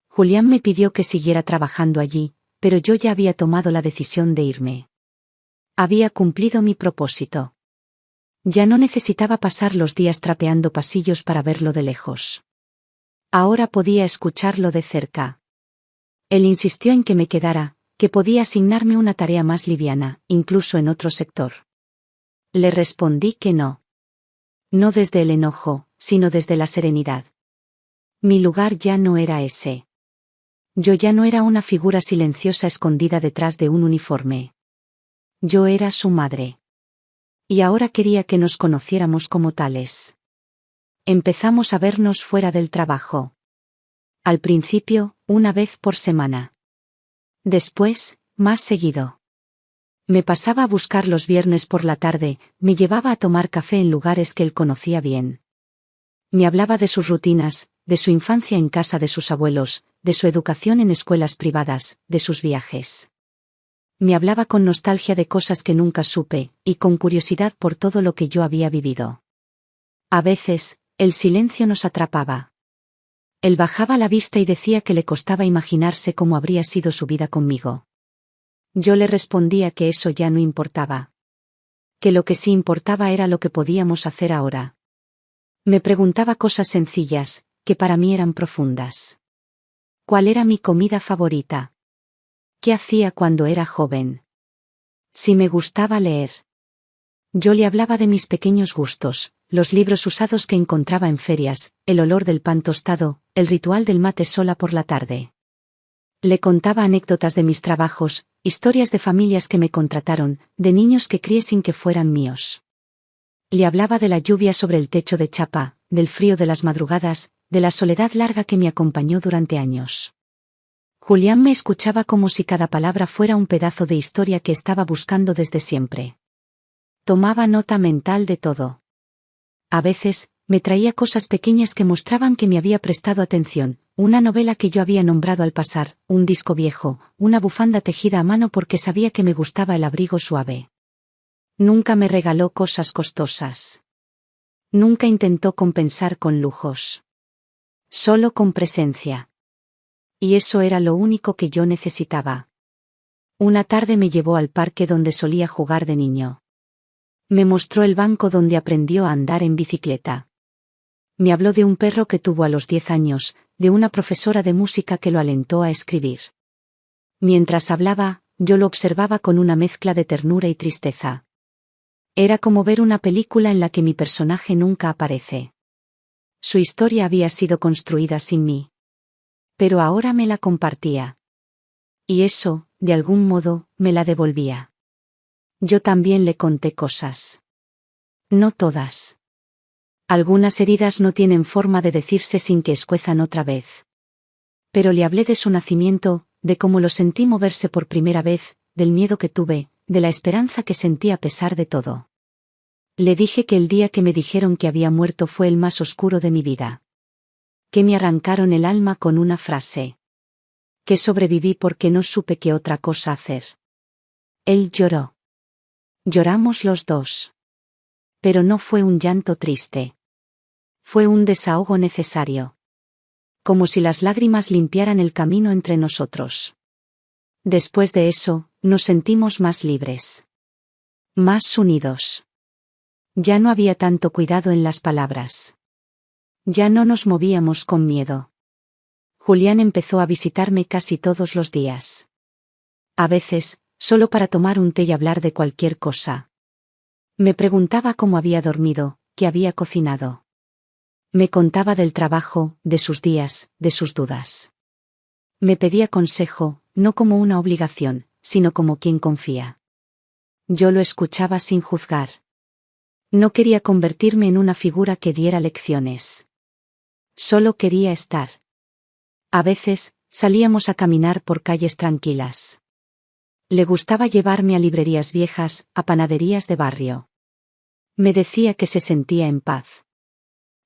Speaker 1: Julián me pidió que siguiera trabajando allí, pero yo ya había tomado la decisión de irme. Había cumplido mi propósito. Ya no necesitaba pasar los días trapeando pasillos para verlo de lejos. Ahora podía escucharlo de cerca. Él insistió en que me quedara, que podía asignarme una tarea más liviana, incluso en otro sector. Le respondí que no. No desde el enojo, sino desde la serenidad. Mi lugar ya no era ese. Yo ya no era una figura silenciosa escondida detrás de un uniforme. Yo era su madre. Y ahora quería que nos conociéramos como tales. Empezamos a vernos fuera del trabajo. Al principio, una vez por semana. Después, más seguido. Me pasaba a buscar los viernes por la tarde, me llevaba a tomar café en lugares que él conocía bien. Me hablaba de sus rutinas, de su infancia en casa de sus abuelos, de su educación en escuelas privadas, de sus viajes. Me hablaba con nostalgia de cosas que nunca supe, y con curiosidad por todo lo que yo había vivido. A veces, el silencio nos atrapaba. Él bajaba la vista y decía que le costaba imaginarse cómo habría sido su vida conmigo. Yo le respondía que eso ya no importaba. Que lo que sí importaba era lo que podíamos hacer ahora. Me preguntaba cosas sencillas, que para mí eran profundas. ¿Cuál era mi comida favorita? ¿Qué hacía cuando era joven? Si me gustaba leer. Yo le hablaba de mis pequeños gustos, los libros usados que encontraba en ferias, el olor del pan tostado, el ritual del mate sola por la tarde. Le contaba anécdotas de mis trabajos, historias de familias que me contrataron, de niños que crié sin que fueran míos. Le hablaba de la lluvia sobre el techo de chapa, del frío de las madrugadas, de la soledad larga que me acompañó durante años. Julián me escuchaba como si cada palabra fuera un pedazo de historia que estaba buscando desde siempre. Tomaba nota mental de todo. A veces, me traía cosas pequeñas que mostraban que me había prestado atención, una novela que yo había nombrado al pasar, un disco viejo, una bufanda tejida a mano porque sabía que me gustaba el abrigo suave. Nunca me regaló cosas costosas. Nunca intentó compensar con lujos. Solo con presencia. Y eso era lo único que yo necesitaba. Una tarde me llevó al parque donde solía jugar de niño. Me mostró el banco donde aprendió a andar en bicicleta. Me habló de un perro que tuvo a los 10 años, de una profesora de música que lo alentó a escribir. Mientras hablaba, yo lo observaba con una mezcla de ternura y tristeza. Era como ver una película en la que mi personaje nunca aparece. Su historia había sido construida sin mí. Pero ahora me la compartía. Y eso, de algún modo, me la devolvía. Yo también le conté cosas. No todas. Algunas heridas no tienen forma de decirse sin que escuezan otra vez. Pero le hablé de su nacimiento, de cómo lo sentí moverse por primera vez, del miedo que tuve, de la esperanza que sentí a pesar de todo. Le dije que el día que me dijeron que había muerto fue el más oscuro de mi vida. Que me arrancaron el alma con una frase. Que sobreviví porque no supe qué otra cosa hacer. Él lloró. Lloramos los dos. Pero no fue un llanto triste. Fue un desahogo necesario. Como si las lágrimas limpiaran el camino entre nosotros. Después de eso, nos sentimos más libres. Más unidos. Ya no había tanto cuidado en las palabras. Ya no nos movíamos con miedo. Julián empezó a visitarme casi todos los días. A veces, solo para tomar un té y hablar de cualquier cosa. Me preguntaba cómo había dormido, qué había cocinado. Me contaba del trabajo, de sus días, de sus dudas. Me pedía consejo, no como una obligación, sino como quien confía. Yo lo escuchaba sin juzgar. No quería convertirme en una figura que diera lecciones. Solo quería estar. A veces, salíamos a caminar por calles tranquilas. Le gustaba llevarme a librerías viejas, a panaderías de barrio. Me decía que se sentía en paz.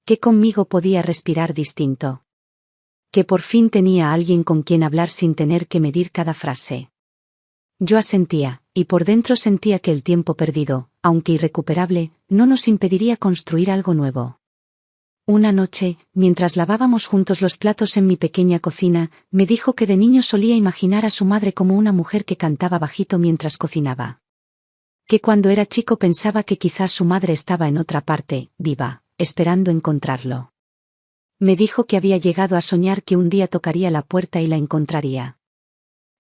Speaker 1: Que conmigo podía respirar distinto. Que por fin tenía a alguien con quien hablar sin tener que medir cada frase. Yo asentía, y por dentro sentía que el tiempo perdido, aunque irrecuperable, no nos impediría construir algo nuevo. Una noche, mientras lavábamos juntos los platos en mi pequeña cocina, me dijo que de niño solía imaginar a su madre como una mujer que cantaba bajito mientras cocinaba. Que cuando era chico pensaba que quizás su madre estaba en otra parte, viva, esperando encontrarlo. Me dijo que había llegado a soñar que un día tocaría la puerta y la encontraría.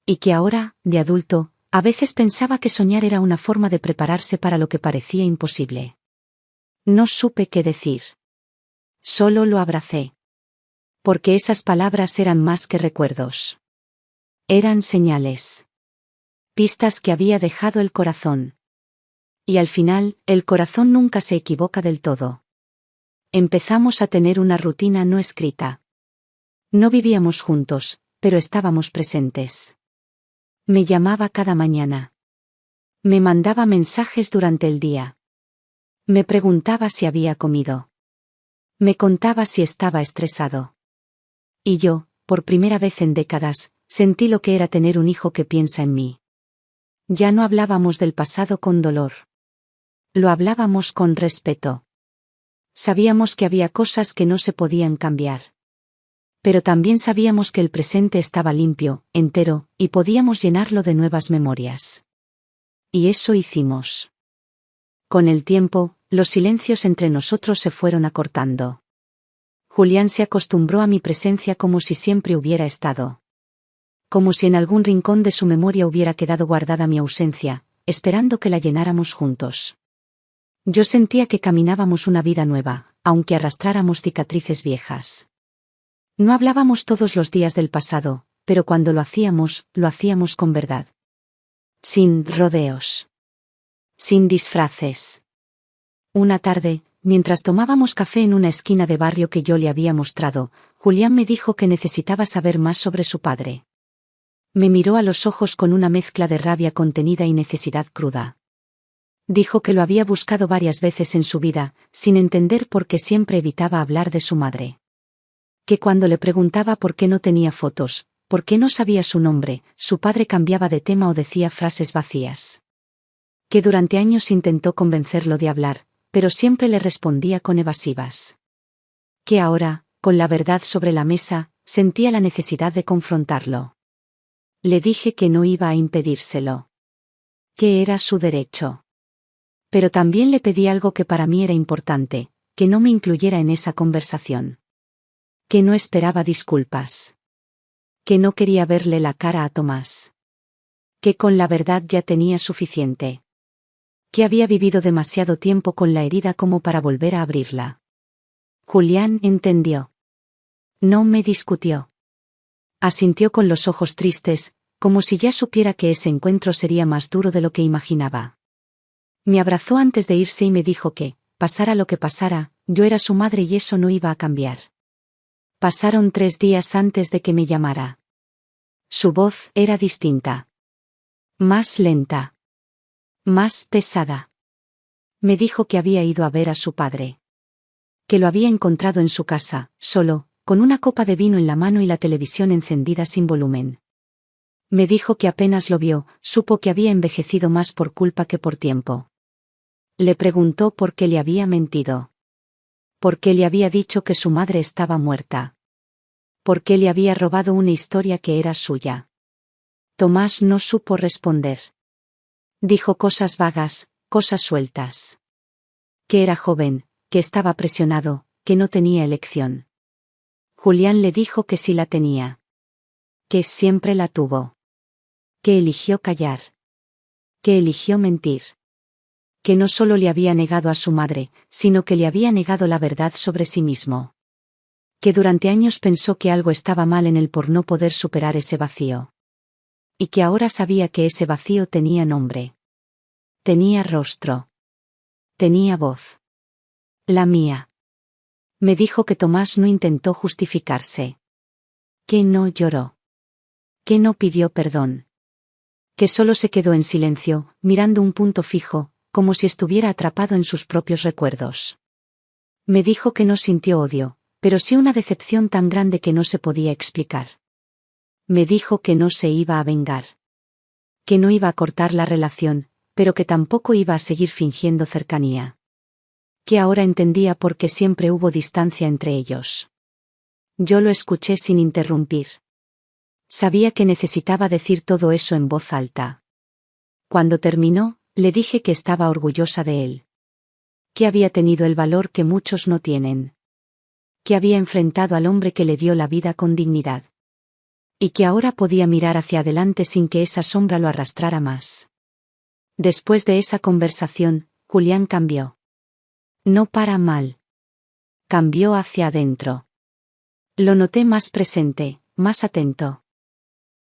Speaker 1: Y que ahora, de adulto, a veces pensaba que soñar era una forma de prepararse para lo que parecía imposible. No supe qué decir. Solo lo abracé. Porque esas palabras eran más que recuerdos. Eran señales. Pistas que había dejado el corazón. Y al final, el corazón nunca se equivoca del todo. Empezamos a tener una rutina no escrita. No vivíamos juntos, pero estábamos presentes. Me llamaba cada mañana. Me mandaba mensajes durante el día. Me preguntaba si había comido. Me contaba si estaba estresado. Y yo, por primera vez en décadas, sentí lo que era tener un hijo que piensa en mí. Ya no hablábamos del pasado con dolor. Lo hablábamos con respeto. Sabíamos que había cosas que no se podían cambiar. Pero también sabíamos que el presente estaba limpio, entero, y podíamos llenarlo de nuevas memorias. Y eso hicimos. Con el tiempo, los silencios entre nosotros se fueron acortando. Julián se acostumbró a mi presencia como si siempre hubiera estado. Como si en algún rincón de su memoria hubiera quedado guardada mi ausencia, esperando que la llenáramos juntos. Yo sentía que caminábamos una vida nueva, aunque arrastráramos cicatrices viejas. No hablábamos todos los días del pasado, pero cuando lo hacíamos con verdad. Sin rodeos. Sin disfraces. Una tarde, mientras tomábamos café en una esquina de barrio que yo le había mostrado, Julián me dijo que necesitaba saber más sobre su padre. Me miró a los ojos con una mezcla de rabia contenida y necesidad cruda. Dijo que lo había buscado varias veces en su vida, sin entender por qué siempre evitaba hablar de su madre. Que cuando le preguntaba por qué no tenía fotos, por qué no sabía su nombre, su padre cambiaba de tema o decía frases vacías. Que durante años intentó convencerlo de hablar, pero siempre le respondía con evasivas. Que ahora, con la verdad sobre la mesa, sentía la necesidad de confrontarlo. Le dije que no iba a impedírselo. Que era su derecho. Pero también le pedí algo que para mí era importante, que no me incluyera en esa conversación. Que no esperaba disculpas. Que no quería verle la cara a Tomás. Que con la verdad ya tenía suficiente. Que había vivido demasiado tiempo con la herida como para volver a abrirla. Julián entendió. No me discutió. Asintió con los ojos tristes, como si ya supiera que ese encuentro sería más duro de lo que imaginaba. Me abrazó antes de irse y me dijo que, pasara lo que pasara, yo era su madre y eso no iba a cambiar. Pasaron 3 días antes de que me llamara. Su voz era distinta. Más lenta. Más pesada. Me dijo que había ido a ver a su padre. Que lo había encontrado en su casa, solo, con una copa de vino en la mano y la televisión encendida sin volumen. Me dijo que apenas lo vio, supo que había envejecido más por culpa que por tiempo. Le preguntó por qué le había mentido. Por qué le había dicho que su madre estaba muerta. Por qué le había robado una historia que era suya. Tomás no supo responder. Dijo cosas vagas, cosas sueltas. Que era joven, que estaba presionado, que no tenía elección. Julián le dijo que sí la tenía. Que siempre la tuvo. Que eligió callar. Que eligió mentir. Que no solo le había negado a su madre, sino que le había negado la verdad sobre sí mismo. Que durante años pensó que algo estaba mal en él por no poder superar ese vacío. Y que ahora sabía que ese vacío tenía nombre. Tenía rostro. Tenía voz. La mía. Me dijo que Tomás no intentó justificarse. Que no lloró. Que no pidió perdón. Que solo se quedó en silencio, mirando un punto fijo, como si estuviera atrapado en sus propios recuerdos. Me dijo que no sintió odio, pero sí una decepción tan grande que no se podía explicar. Me dijo que no se iba a vengar. Que no iba a cortar la relación, pero que tampoco iba a seguir fingiendo cercanía. Que ahora entendía por qué siempre hubo distancia entre ellos. Yo lo escuché sin interrumpir. Sabía que necesitaba decir todo eso en voz alta. Cuando terminó, le dije que estaba orgullosa de él. Que había tenido el valor que muchos no tienen. Que había enfrentado al hombre que le dio la vida con dignidad. Y que ahora podía mirar hacia adelante sin que esa sombra lo arrastrara más. Después de esa conversación, Julián cambió. No para mal. Cambió hacia adentro. Lo noté más presente, más atento.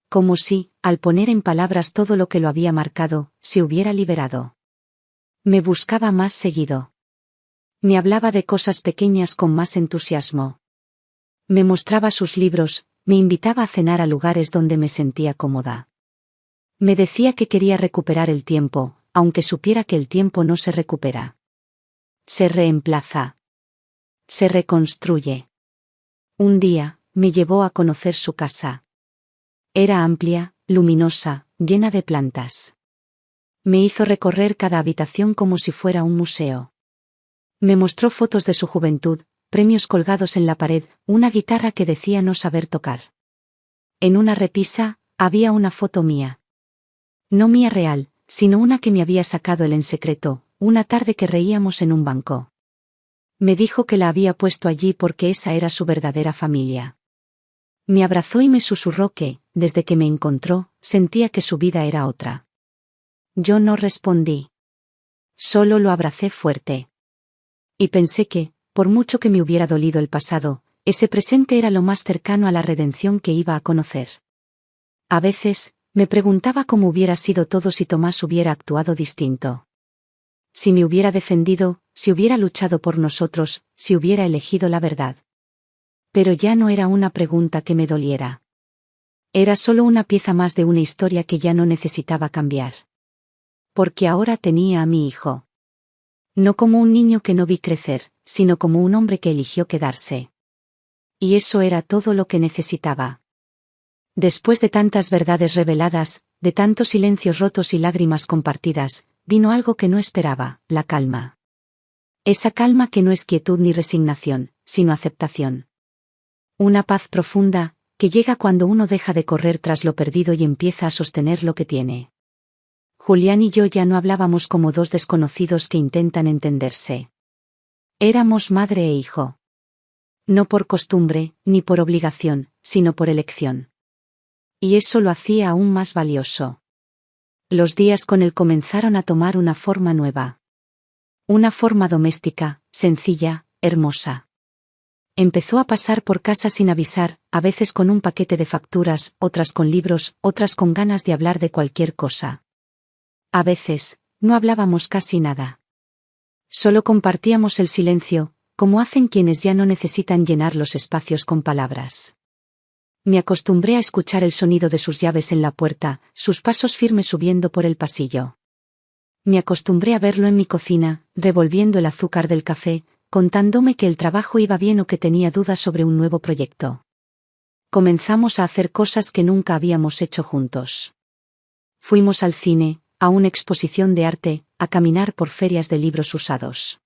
Speaker 1: Como si, al poner en palabras todo lo que lo había marcado, se hubiera liberado. Me buscaba más seguido. Me hablaba de cosas pequeñas con más entusiasmo. Me mostraba sus libros, me invitaba a cenar a lugares donde me sentía cómoda. Me decía que quería recuperar el tiempo, aunque supiera que el tiempo no se recupera. Se reemplaza. Se reconstruye. Un día, me llevó a conocer su casa. Era amplia, luminosa, llena de plantas. Me hizo recorrer cada habitación como si fuera un museo. Me mostró fotos de su juventud, premios colgados en la pared, una guitarra que decía no saber tocar. En una repisa, había una foto mía. No mía real, sino una que me había sacado él en secreto, una tarde que reíamos en un banco. Me dijo que la había puesto allí porque esa era su verdadera familia. Me abrazó y me susurró que, desde que me encontró, sentía que su vida era otra. Yo no respondí. Solo lo abracé fuerte. Y pensé que, por mucho que me hubiera dolido el pasado, ese presente era lo más cercano a la redención que iba a conocer. A veces, me preguntaba cómo hubiera sido todo si Tomás hubiera actuado distinto. Si me hubiera defendido, si hubiera luchado por nosotros, si hubiera elegido la verdad. Pero ya no era una pregunta que me doliera. Era solo una pieza más de una historia que ya no necesitaba cambiar. Porque ahora tenía a mi hijo. No como un niño que no vi crecer, sino como un hombre que eligió quedarse. Y eso era todo lo que necesitaba. Después de tantas verdades reveladas, de tantos silencios rotos y lágrimas compartidas, vino algo que no esperaba, la calma. Esa calma que no es quietud ni resignación, sino aceptación. Una paz profunda, que llega cuando uno deja de correr tras lo perdido y empieza a sostener lo que tiene. Julián y yo ya no hablábamos como dos desconocidos que intentan entenderse. Éramos madre e hijo. No por costumbre, ni por obligación, sino por elección. Y eso lo hacía aún más valioso. Los días con él comenzaron a tomar una forma nueva. Una forma doméstica, sencilla, hermosa. Empezó a pasar por casa sin avisar, a veces con un paquete de facturas, otras con libros, otras con ganas de hablar de cualquier cosa. A veces, no hablábamos casi nada. Solo compartíamos el silencio, como hacen quienes ya no necesitan llenar los espacios con palabras. Me acostumbré a escuchar el sonido de sus llaves en la puerta, sus pasos firmes subiendo por el pasillo. Me acostumbré a verlo en mi cocina, revolviendo el azúcar del café, contándome que el trabajo iba bien o que tenía dudas sobre un nuevo proyecto. Comenzamos a hacer cosas que nunca habíamos hecho juntos. Fuimos al cine, a una exposición de arte, a caminar por ferias de libros usados.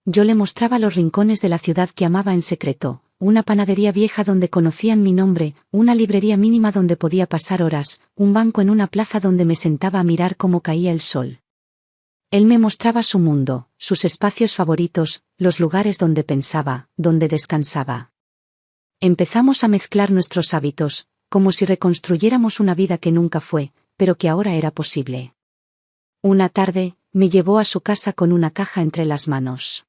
Speaker 1: Yo le mostraba los rincones de la ciudad que amaba en secreto, una panadería vieja donde conocían mi nombre, una librería mínima donde podía pasar horas, un banco en una plaza donde me sentaba a mirar cómo caía el sol. Él me mostraba su mundo, sus espacios favoritos, los lugares donde pensaba, donde descansaba. Empezamos a mezclar nuestros hábitos, como si reconstruyéramos una vida que nunca fue, pero que ahora era posible. Una tarde, me llevó a su casa con una caja entre las manos.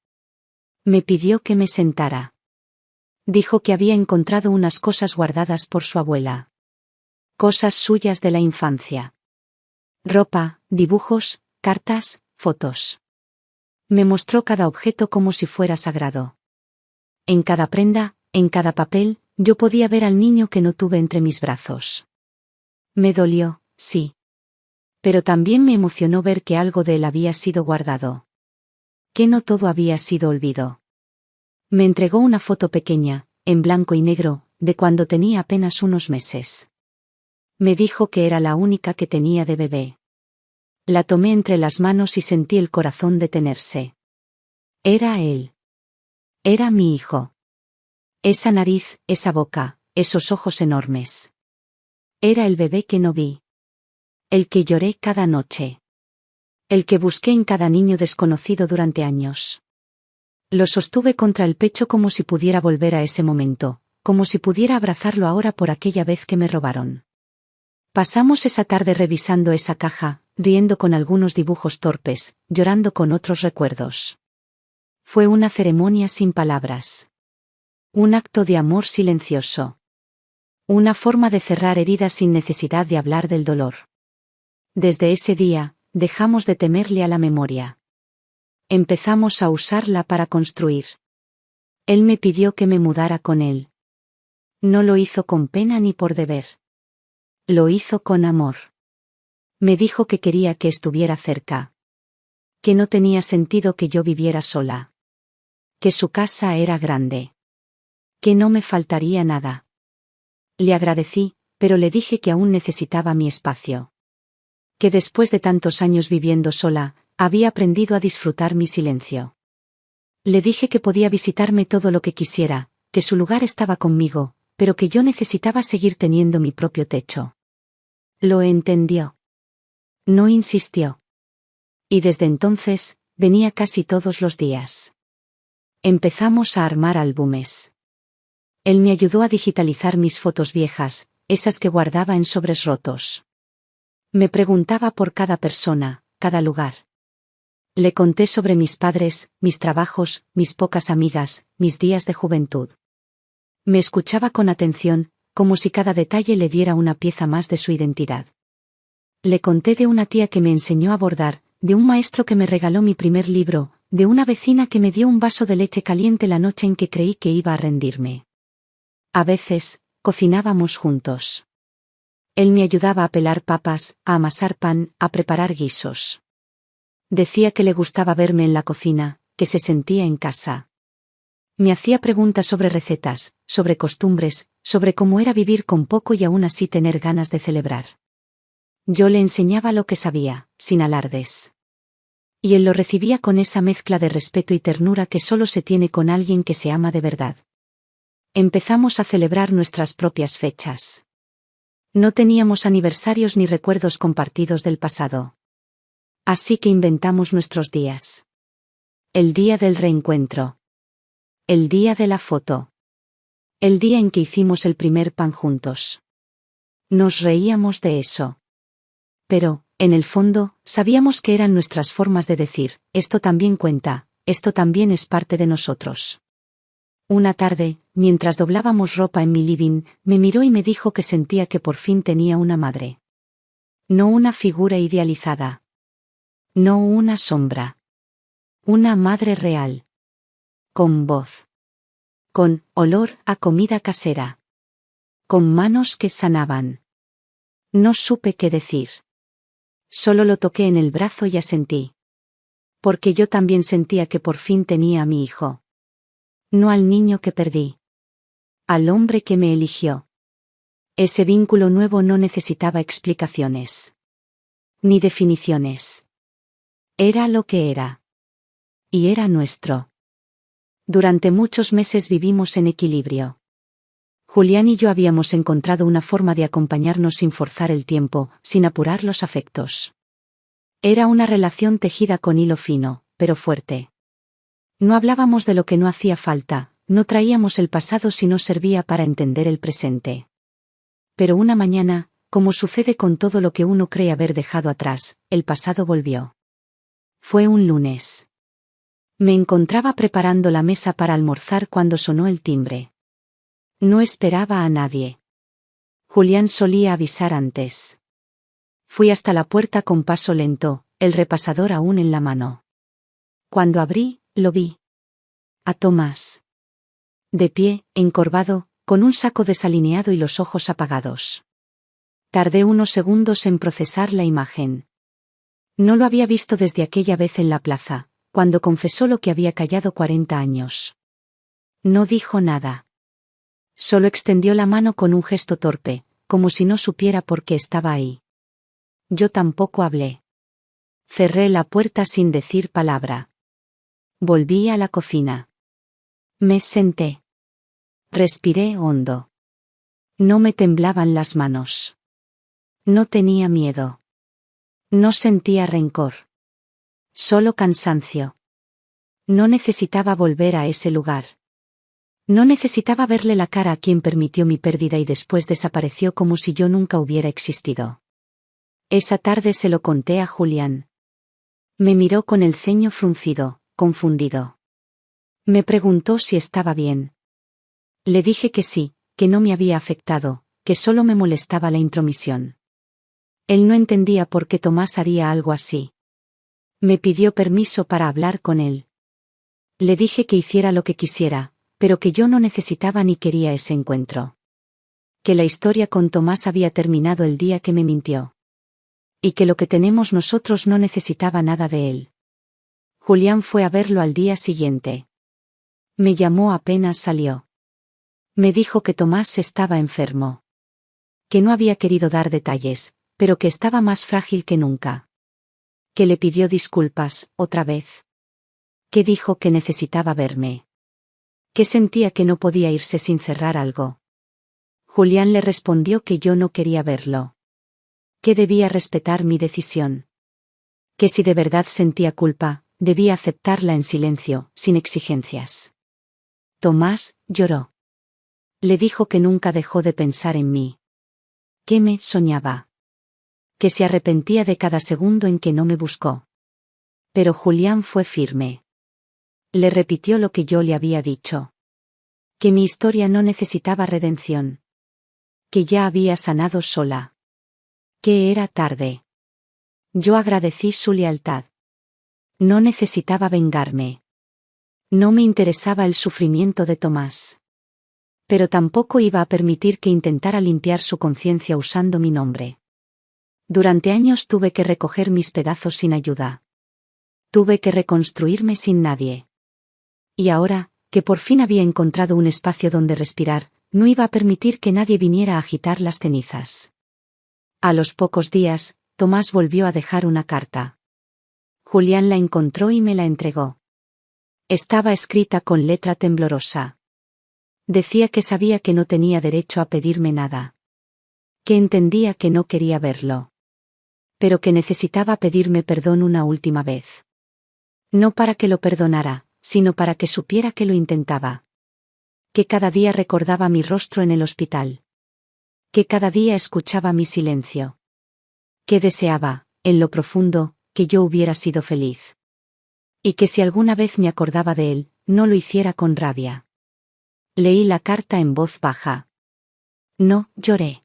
Speaker 1: Me pidió que me sentara. Dijo que había encontrado unas cosas guardadas por su abuela. Cosas suyas de la infancia. Ropa, dibujos, cartas, fotos. Me mostró cada objeto como si fuera sagrado. En cada prenda, en cada papel, yo podía ver al niño que no tuve entre mis brazos. Me dolió, sí. Pero también me emocionó ver que algo de él había sido guardado. Que no todo había sido olvido. Me entregó una foto pequeña, en blanco y negro, de cuando tenía apenas unos meses. Me dijo que era la única que tenía de bebé. La tomé entre las manos y sentí el corazón detenerse. Era él. Era mi hijo. Esa nariz, esa boca, esos ojos enormes. Era el bebé que no vi. El que lloré cada noche. El que busqué en cada niño desconocido durante años. Lo sostuve contra el pecho como si pudiera volver a ese momento, como si pudiera abrazarlo ahora por aquella vez que me robaron. Pasamos esa tarde revisando esa caja, riendo con algunos dibujos torpes, llorando con otros recuerdos. Fue una ceremonia sin palabras. Un acto de amor silencioso. Una forma de cerrar heridas sin necesidad de hablar del dolor. Desde ese día, dejamos de temerle a la memoria. Empezamos a usarla para construir. Él me pidió que me mudara con él. No lo hizo con pena ni por deber. Lo hizo con amor. Me dijo que quería que estuviera cerca. Que no tenía sentido que yo viviera sola. Que su casa era grande. Que no me faltaría nada. Le agradecí, pero le dije que aún necesitaba mi espacio. Que después de tantos años viviendo sola, había aprendido a disfrutar mi silencio. Le dije que podía visitarme todo lo que quisiera, que su lugar estaba conmigo, pero que yo necesitaba seguir teniendo mi propio techo. Lo entendió. No insistió. Y desde entonces, venía casi todos los días. Empezamos a armar álbumes. Él me ayudó a digitalizar mis fotos viejas, esas que guardaba en sobres rotos. Me preguntaba por cada persona, cada lugar. Le conté sobre mis padres, mis trabajos, mis pocas amigas, mis días de juventud. Me escuchaba con atención, como si cada detalle le diera una pieza más de su identidad. Le conté de una tía que me enseñó a bordar, de un maestro que me regaló mi primer libro, de una vecina que me dio un vaso de leche caliente la noche en que creí que iba a rendirme. A veces, cocinábamos juntos. Él me ayudaba a pelar papas, a amasar pan, a preparar guisos. Decía que le gustaba verme en la cocina, que se sentía en casa. Me hacía preguntas sobre recetas, sobre costumbres, sobre cómo era vivir con poco y aún así tener ganas de celebrar. Yo le enseñaba lo que sabía, sin alardes. Y él lo recibía con esa mezcla de respeto y ternura que solo se tiene con alguien que se ama de verdad. Empezamos a celebrar nuestras propias fechas. No teníamos aniversarios ni recuerdos compartidos del pasado. Así que inventamos nuestros días. El día del reencuentro. El día de la foto. El día en que hicimos el primer pan juntos. Nos reíamos de eso. Pero, en el fondo, sabíamos que eran nuestras formas de decir, esto también cuenta, esto también es parte de nosotros. Una tarde, mientras doblábamos ropa en mi living, me miró y me dijo que sentía que por fin tenía una madre. No una figura idealizada. No una sombra. Una madre real. Con voz. Con olor a comida casera. Con manos que sanaban. No supe qué decir. Solo lo toqué en el brazo y asentí. Porque yo también sentía que por fin tenía a mi hijo. No al niño que perdí. Al hombre que me eligió. Ese vínculo nuevo no necesitaba explicaciones. Ni definiciones. Era lo que era. Y era nuestro. Durante muchos meses vivimos en equilibrio. Julián y yo habíamos encontrado una forma de acompañarnos sin forzar el tiempo, sin apurar los afectos. Era una relación tejida con hilo fino, pero fuerte. No hablábamos de lo que no hacía falta, no traíamos el pasado si no servía para entender el presente. Pero una mañana, como sucede con todo lo que uno cree haber dejado atrás, el pasado volvió. Fue un lunes. Me encontraba preparando la mesa para almorzar cuando sonó el timbre. No esperaba a nadie. Julián solía avisar antes. Fui hasta la puerta con paso lento, el repasador aún en la mano. Cuando abrí, lo vi. A Tomás. De pie, encorvado, con un saco desalineado y los ojos apagados. Tardé unos segundos en procesar la imagen. No lo había visto desde aquella vez en la plaza, cuando confesó lo que había callado 40 años. No dijo nada. Solo extendió la mano con un gesto torpe, como si no supiera por qué estaba ahí. Yo tampoco hablé. Cerré la puerta sin decir palabra. Volví a la cocina. Me senté. Respiré hondo. No me temblaban las manos. No tenía miedo. No sentía rencor. Solo cansancio. No necesitaba volver a ese lugar. No necesitaba verle la cara a quien permitió mi pérdida y después desapareció como si yo nunca hubiera existido. Esa tarde se lo conté a Julián. Me miró con el ceño fruncido, confundido. Me preguntó si estaba bien. Le dije que sí, que no me había afectado, que solo me molestaba la intromisión. Él no entendía por qué Tomás haría algo así. Me pidió permiso para hablar con él. Le dije que hiciera lo que quisiera, pero que yo no necesitaba ni quería ese encuentro. Que la historia con Tomás había terminado el día que me mintió. Y que lo que tenemos nosotros no necesitaba nada de él. Julián fue a verlo al día siguiente. Me llamó apenas salió. Me dijo que Tomás estaba enfermo. Que no había querido dar detalles, pero que estaba más frágil que nunca. Que le pidió disculpas, otra vez. Que dijo que necesitaba verme. Que sentía que no podía irse sin cerrar algo. Julián le respondió que yo no quería verlo. Que debía respetar mi decisión. Que si de verdad sentía culpa, debía aceptarla en silencio, sin exigencias. Tomás lloró. Le dijo que nunca dejó de pensar en mí. Que me soñaba. Que se arrepentía de cada segundo en que no me buscó. Pero Julián fue firme. Le repitió lo que yo le había dicho. Que mi historia no necesitaba redención. Que ya había sanado sola. Que era tarde. Yo agradecí su lealtad. No necesitaba vengarme. No me interesaba el sufrimiento de Tomás. Pero tampoco iba a permitir que intentara limpiar su conciencia usando mi nombre. Durante años tuve que recoger mis pedazos sin ayuda. Tuve que reconstruirme sin nadie. Y ahora, que por fin había encontrado un espacio donde respirar, no iba a permitir que nadie viniera a agitar las cenizas. A los pocos días, Tomás volvió a dejar una carta. Julián la encontró y me la entregó. Estaba escrita con letra temblorosa. Decía que sabía que no tenía derecho a pedirme nada. Que entendía que no quería verlo. Pero que necesitaba pedirme perdón una última vez. No para que lo perdonara, sino para que supiera que lo intentaba. Que cada día recordaba mi rostro en el hospital. Que cada día escuchaba mi silencio. Que deseaba, en lo profundo, que yo hubiera sido feliz. Y que si alguna vez me acordaba de él, no lo hiciera con rabia. Leí la carta en voz baja. No lloré.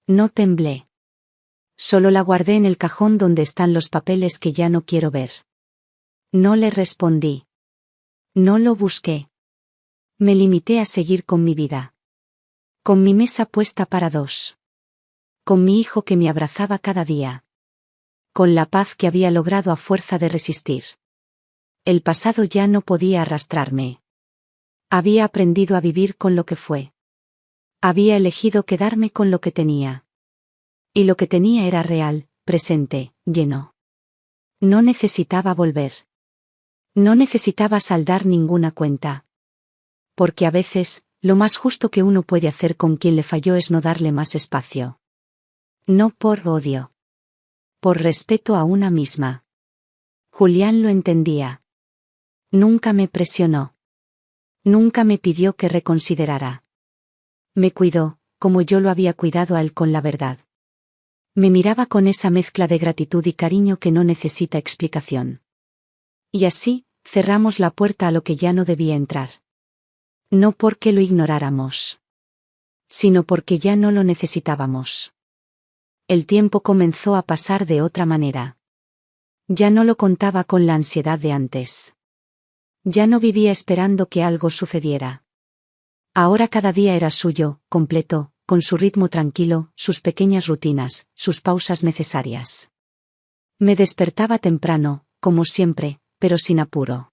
Speaker 1: No temblé. Solo la guardé en el cajón donde están los papeles que ya no quiero ver. No le respondí. No lo busqué. Me limité a seguir con mi vida. Con mi mesa puesta para dos. Con mi hijo que me abrazaba cada día. Con la paz que había logrado a fuerza de resistir. El pasado ya no podía arrastrarme. Había aprendido a vivir con lo que fue. Había elegido quedarme con lo que tenía. Y lo que tenía era real, presente, lleno. No necesitaba volver. No necesitaba saldar ninguna cuenta. Porque a veces, lo más justo que uno puede hacer con quien le falló es no darle más espacio. No por odio. Por respeto a una misma. Julián lo entendía. Nunca me presionó. Nunca me pidió que reconsiderara. Me cuidó, como yo lo había cuidado a él con la verdad. Me miraba con esa mezcla de gratitud y cariño que no necesita explicación. Y así, cerramos la puerta a lo que ya no debía entrar. No porque lo ignoráramos. Sino porque ya no lo necesitábamos. El tiempo comenzó a pasar de otra manera. Ya no lo contaba con la ansiedad de antes. Ya no vivía esperando que algo sucediera. Ahora cada día era suyo, completo, con su ritmo tranquilo, sus pequeñas rutinas, sus pausas necesarias. Me despertaba temprano, como siempre, pero sin apuro.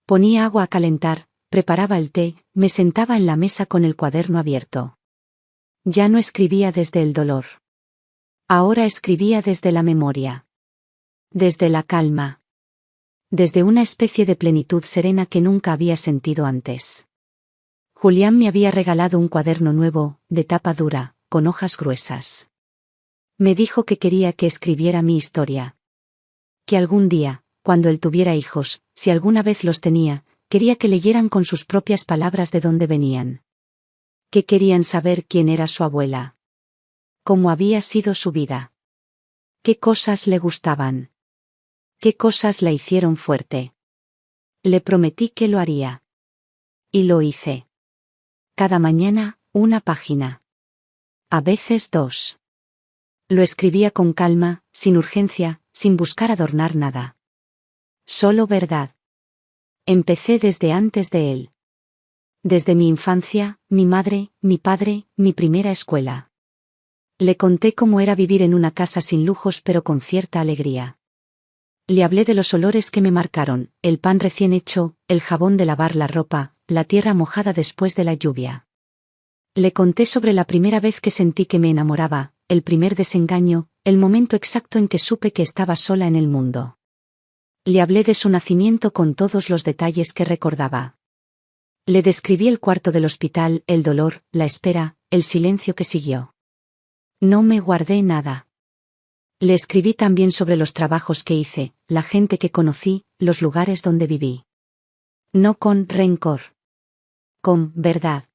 Speaker 1: Ponía agua a calentar, preparaba el té, me sentaba en la mesa con el cuaderno abierto. Ya no escribía desde el dolor. Ahora escribía desde la memoria. Desde la calma. Desde una especie de plenitud serena que nunca había sentido antes. Julián me había regalado un cuaderno nuevo, de tapa dura, con hojas gruesas. Me dijo que quería que escribiera mi historia. Que algún día, cuando él tuviera hijos, si alguna vez los tenía, quería que leyeran con sus propias palabras de dónde venían. Que querían saber quién era su abuela. Cómo había sido su vida. Qué cosas le gustaban. Qué cosas la hicieron fuerte. Le prometí que lo haría. Y lo hice. Cada mañana, una página. A veces dos. Lo escribía con calma, sin urgencia, sin buscar adornar nada. Solo verdad. Empecé desde antes de él. Desde mi infancia, mi madre, mi padre, mi primera escuela. Le conté cómo era vivir en una casa sin lujos pero con cierta alegría. Le hablé de los olores que me marcaron, el pan recién hecho, el jabón de lavar la ropa, la tierra mojada después de la lluvia. Le conté sobre la primera vez que sentí que me enamoraba, el primer desengaño, el momento exacto en que supe que estaba sola en el mundo. Le hablé de su nacimiento con todos los detalles que recordaba. Le describí el cuarto del hospital, el dolor, la espera, el silencio que siguió. No me guardé nada. Le escribí también sobre los trabajos que hice, la gente que conocí, los lugares donde viví. No con rencor. Con verdad.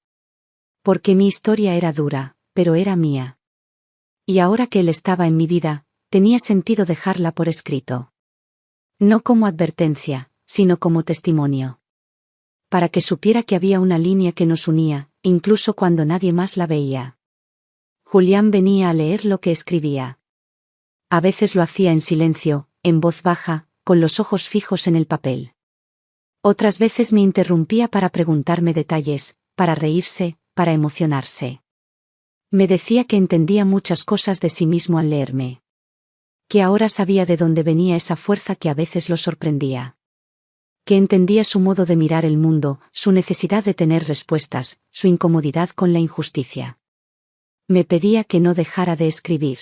Speaker 1: Porque mi historia era dura, pero era mía. Y ahora que él estaba en mi vida, tenía sentido dejarla por escrito. No como advertencia, sino como testimonio. Para que supiera que había una línea que nos unía, incluso cuando nadie más la veía. Julián venía a leer lo que escribía. A veces lo hacía en silencio, en voz baja, con los ojos fijos en el papel. Otras veces me interrumpía para preguntarme detalles, para reírse, para emocionarse. Me decía que entendía muchas cosas de sí mismo al leerme. Que ahora sabía de dónde venía esa fuerza que a veces lo sorprendía. Que entendía su modo de mirar el mundo, su necesidad de tener respuestas, su incomodidad con la injusticia. Me pedía que no dejara de escribir.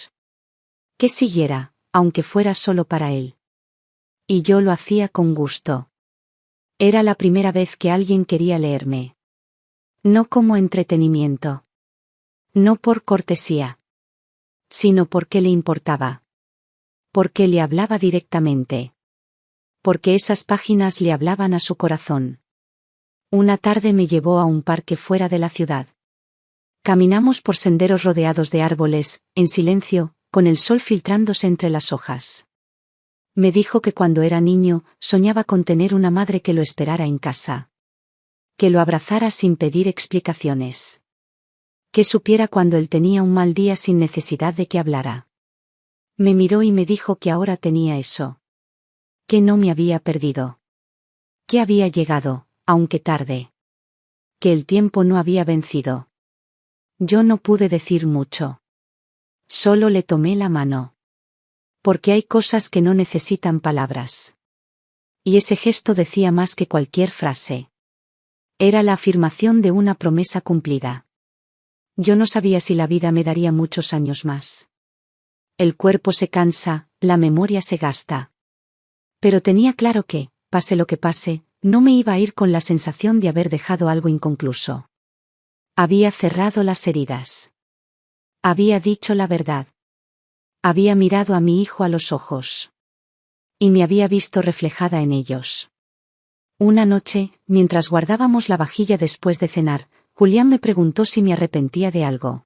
Speaker 1: Que siguiera, aunque fuera solo para él. Y yo lo hacía con gusto. Era la primera vez que alguien quería leerme. No como entretenimiento. No por cortesía. Sino porque le importaba. Porque le hablaba directamente. Porque esas páginas le hablaban a su corazón. Una tarde me llevó a un parque fuera de la ciudad. Caminamos por senderos rodeados de árboles, en silencio, con el sol filtrándose entre las hojas. Me dijo que cuando era niño, soñaba con tener una madre que lo esperara en casa. Que lo abrazara sin pedir explicaciones. Que supiera cuando él tenía un mal día sin necesidad de que hablara. Me miró y me dijo que ahora tenía eso. Que no me había perdido. Que había llegado, aunque tarde. Que el tiempo no había vencido. Yo no pude decir mucho. Solo le tomé la mano. Porque hay cosas que no necesitan palabras. Y ese gesto decía más que cualquier frase. Era la afirmación de una promesa cumplida. Yo no sabía si la vida me daría muchos años más. El cuerpo se cansa, la memoria se gasta. Pero tenía claro que, pase lo que pase, no me iba a ir con la sensación de haber dejado algo inconcluso. Había cerrado las heridas. Había dicho la verdad. Había mirado a mi hijo a los ojos. Y me había visto reflejada en ellos. Una noche, mientras guardábamos la vajilla después de cenar, Julián me preguntó si me arrepentía de algo.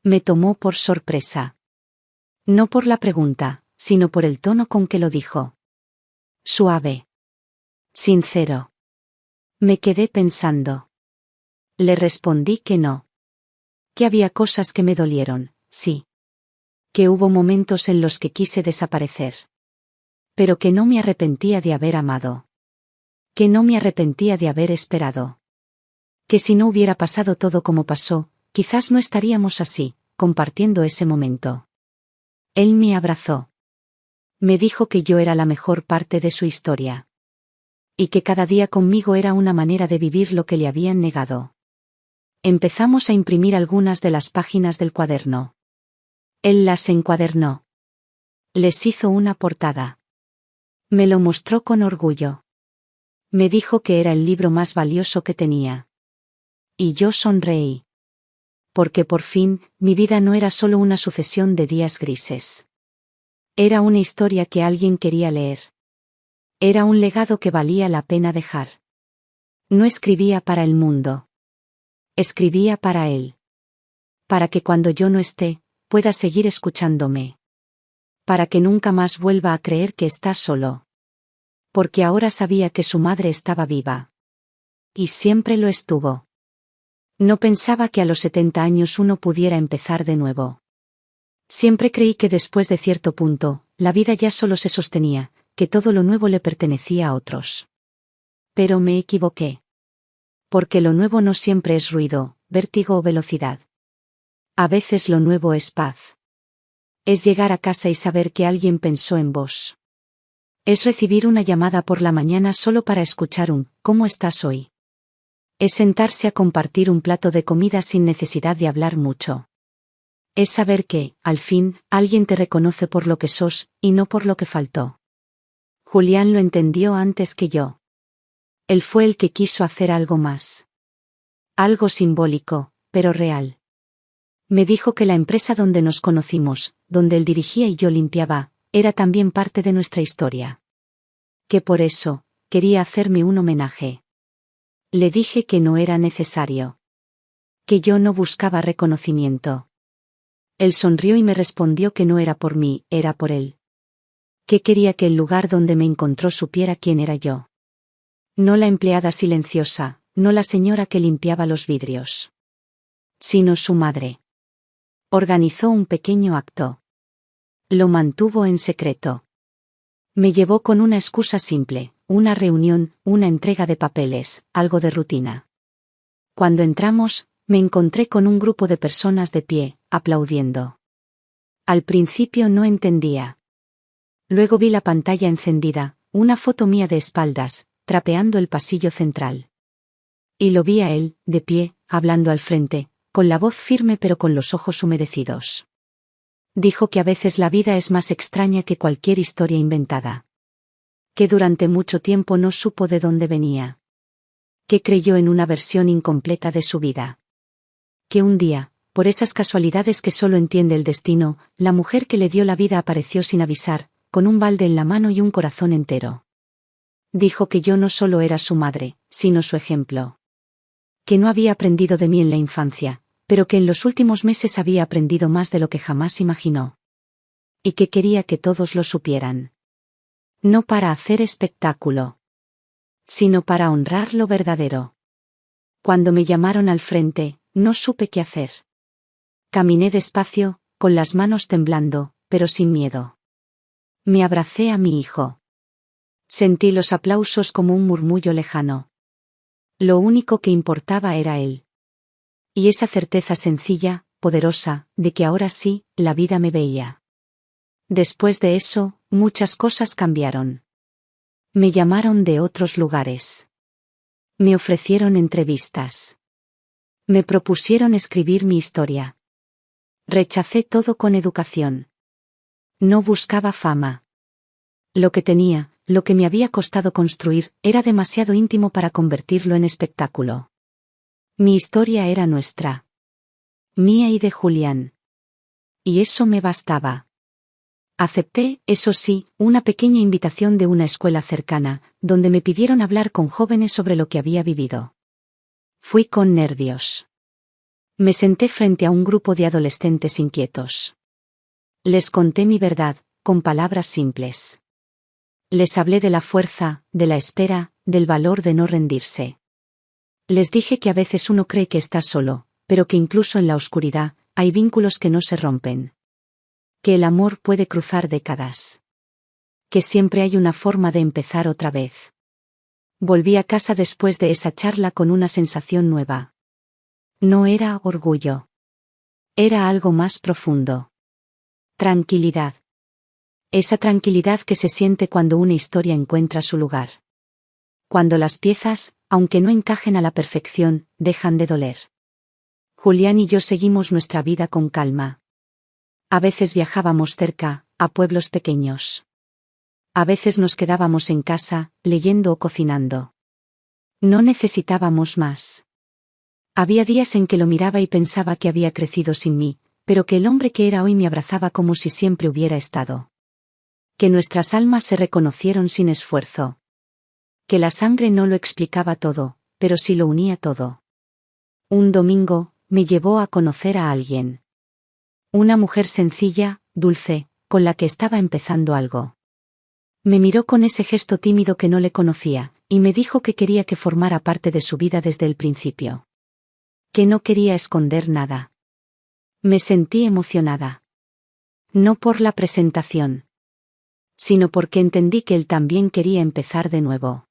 Speaker 1: Me tomó por sorpresa. No por la pregunta, sino por el tono con que lo dijo. Suave. Sincero. Me quedé pensando. Le respondí que no. Que había cosas que me dolieron, sí. Que hubo momentos en los que quise desaparecer. Pero que no me arrepentía de haber amado. Que no me arrepentía de haber esperado. Que si no hubiera pasado todo como pasó, quizás no estaríamos así, compartiendo ese momento. Él me abrazó. Me dijo que yo era la mejor parte de su historia. Y que cada día conmigo era una manera de vivir lo que le habían negado. Empezamos a imprimir algunas de las páginas del cuaderno. Él las encuadernó. Les hizo una portada. Me lo mostró con orgullo. Me dijo que era el libro más valioso que tenía. Y yo sonreí. Porque por fin, mi vida no era solo una sucesión de días grises. Era una historia que alguien quería leer. Era un legado que valía la pena dejar. No escribía para el mundo. Escribía para él. Para que cuando yo no esté, pueda seguir escuchándome. Para que nunca más vuelva a creer que está solo. Porque ahora sabía que su madre estaba viva. Y siempre lo estuvo. No pensaba que a los 70 años uno pudiera empezar de nuevo. Siempre creí que después de cierto punto, la vida ya solo se sostenía, que todo lo nuevo le pertenecía a otros. Pero me equivoqué. Porque lo nuevo no siempre es ruido, vértigo o velocidad. A veces lo nuevo es paz. Es llegar a casa y saber que alguien pensó en vos. Es recibir una llamada por la mañana solo para escuchar un ¿cómo estás hoy? Es sentarse a compartir un plato de comida sin necesidad de hablar mucho. Es saber que, al fin, alguien te reconoce por lo que sos, y no por lo que faltó. Julián lo entendió antes que yo. Él fue el que quiso hacer algo más. Algo simbólico, pero real. Me dijo que la empresa donde nos conocimos, donde él dirigía y yo limpiaba, era también parte de nuestra historia. Que por eso, quería hacerme un homenaje. Le dije que no era necesario. Que yo no buscaba reconocimiento. Él sonrió y me respondió que no era por mí, era por él. Que quería que el lugar donde me encontró supiera quién era yo. No la empleada silenciosa, no la señora que limpiaba los vidrios. Sino su madre. Organizó un pequeño acto. Lo mantuvo en secreto. Me llevó con una excusa simple, una reunión, una entrega de papeles, algo de rutina. Cuando entramos, me encontré con un grupo de personas de pie, aplaudiendo. Al principio no entendía. Luego vi la pantalla encendida, una foto mía de espaldas, trapeando el pasillo central. Y lo vi a él, de pie, hablando al frente, con la voz firme pero con los ojos humedecidos. Dijo que a veces la vida es más extraña que cualquier historia inventada. Que durante mucho tiempo no supo de dónde venía. Que creyó en una versión incompleta de su vida. Que un día, por esas casualidades que solo entiende el destino, la mujer que le dio la vida apareció sin avisar, con un balde en la mano y un corazón entero. Dijo que yo no solo era su madre, sino su ejemplo. Que no había aprendido de mí en la infancia, pero que en los últimos meses había aprendido más de lo que jamás imaginó. Y que quería que todos lo supieran. No para hacer espectáculo, sino para honrar lo verdadero. Cuando me llamaron al frente, no supe qué hacer. Caminé despacio, con las manos temblando, pero sin miedo. Me abracé a mi hijo. Sentí los aplausos como un murmullo lejano. Lo único que importaba era él. Y esa certeza sencilla, poderosa, de que ahora sí, la vida me veía. Después de eso, muchas cosas cambiaron. Me llamaron de otros lugares. Me ofrecieron entrevistas. Me propusieron escribir mi historia. Rechacé todo con educación. No buscaba fama. Lo que tenía, lo que me había costado construir, era demasiado íntimo para convertirlo en espectáculo. Mi historia era nuestra. Mía y de Julián. Y eso me bastaba. Acepté, eso sí, una pequeña invitación de una escuela cercana, donde me pidieron hablar con jóvenes sobre lo que había vivido. Fui con nervios. Me senté frente a un grupo de adolescentes inquietos. Les conté mi verdad, con palabras simples. Les hablé de la fuerza, de la espera, del valor de no rendirse. Les dije que a veces uno cree que está solo, pero que incluso en la oscuridad, hay vínculos que no se rompen. Que el amor puede cruzar décadas. Que siempre hay una forma de empezar otra vez. Volví a casa después de esa charla con una sensación nueva. No era orgullo. Era algo más profundo. Tranquilidad. Esa tranquilidad que se siente cuando una historia encuentra su lugar. Cuando las piezas, aunque no encajen a la perfección, dejan de doler. Julián y yo seguimos nuestra vida con calma. A veces viajábamos cerca, a pueblos pequeños. A veces nos quedábamos en casa, leyendo o cocinando. No necesitábamos más. Había días en que lo miraba y pensaba que había crecido sin mí, pero que el hombre que era hoy me abrazaba como si siempre hubiera estado. Que nuestras almas se reconocieron sin esfuerzo. Que la sangre no lo explicaba todo, pero sí lo unía todo. Un domingo, me llevó a conocer a alguien. Una mujer sencilla, dulce, con la que estaba empezando algo. Me miró con ese gesto tímido que no le conocía, y me dijo que quería que formara parte de su vida desde el principio. Que no quería esconder nada. Me sentí emocionada. No por la presentación. sino porque entendí que él también quería empezar de nuevo.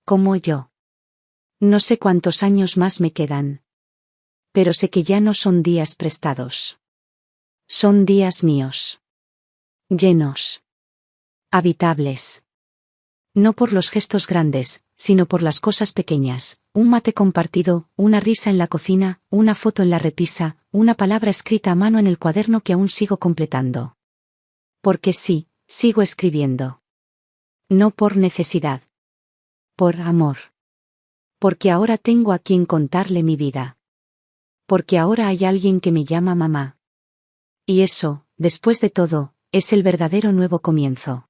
Speaker 1: Como yo. No sé cuántos años más me quedan. Pero sé que ya no son días prestados. Son días míos. Llenos. Habitables. No por los gestos grandes, sino por las cosas pequeñas, un mate compartido, una risa en la cocina, una foto en la repisa, una palabra escrita a mano en el cuaderno que aún sigo completando. Porque sí, sigo escribiendo. No por necesidad. Por amor. Porque ahora tengo a quien contarle mi vida. Porque ahora hay alguien que me llama mamá. Y eso, después de todo, es el verdadero nuevo comienzo.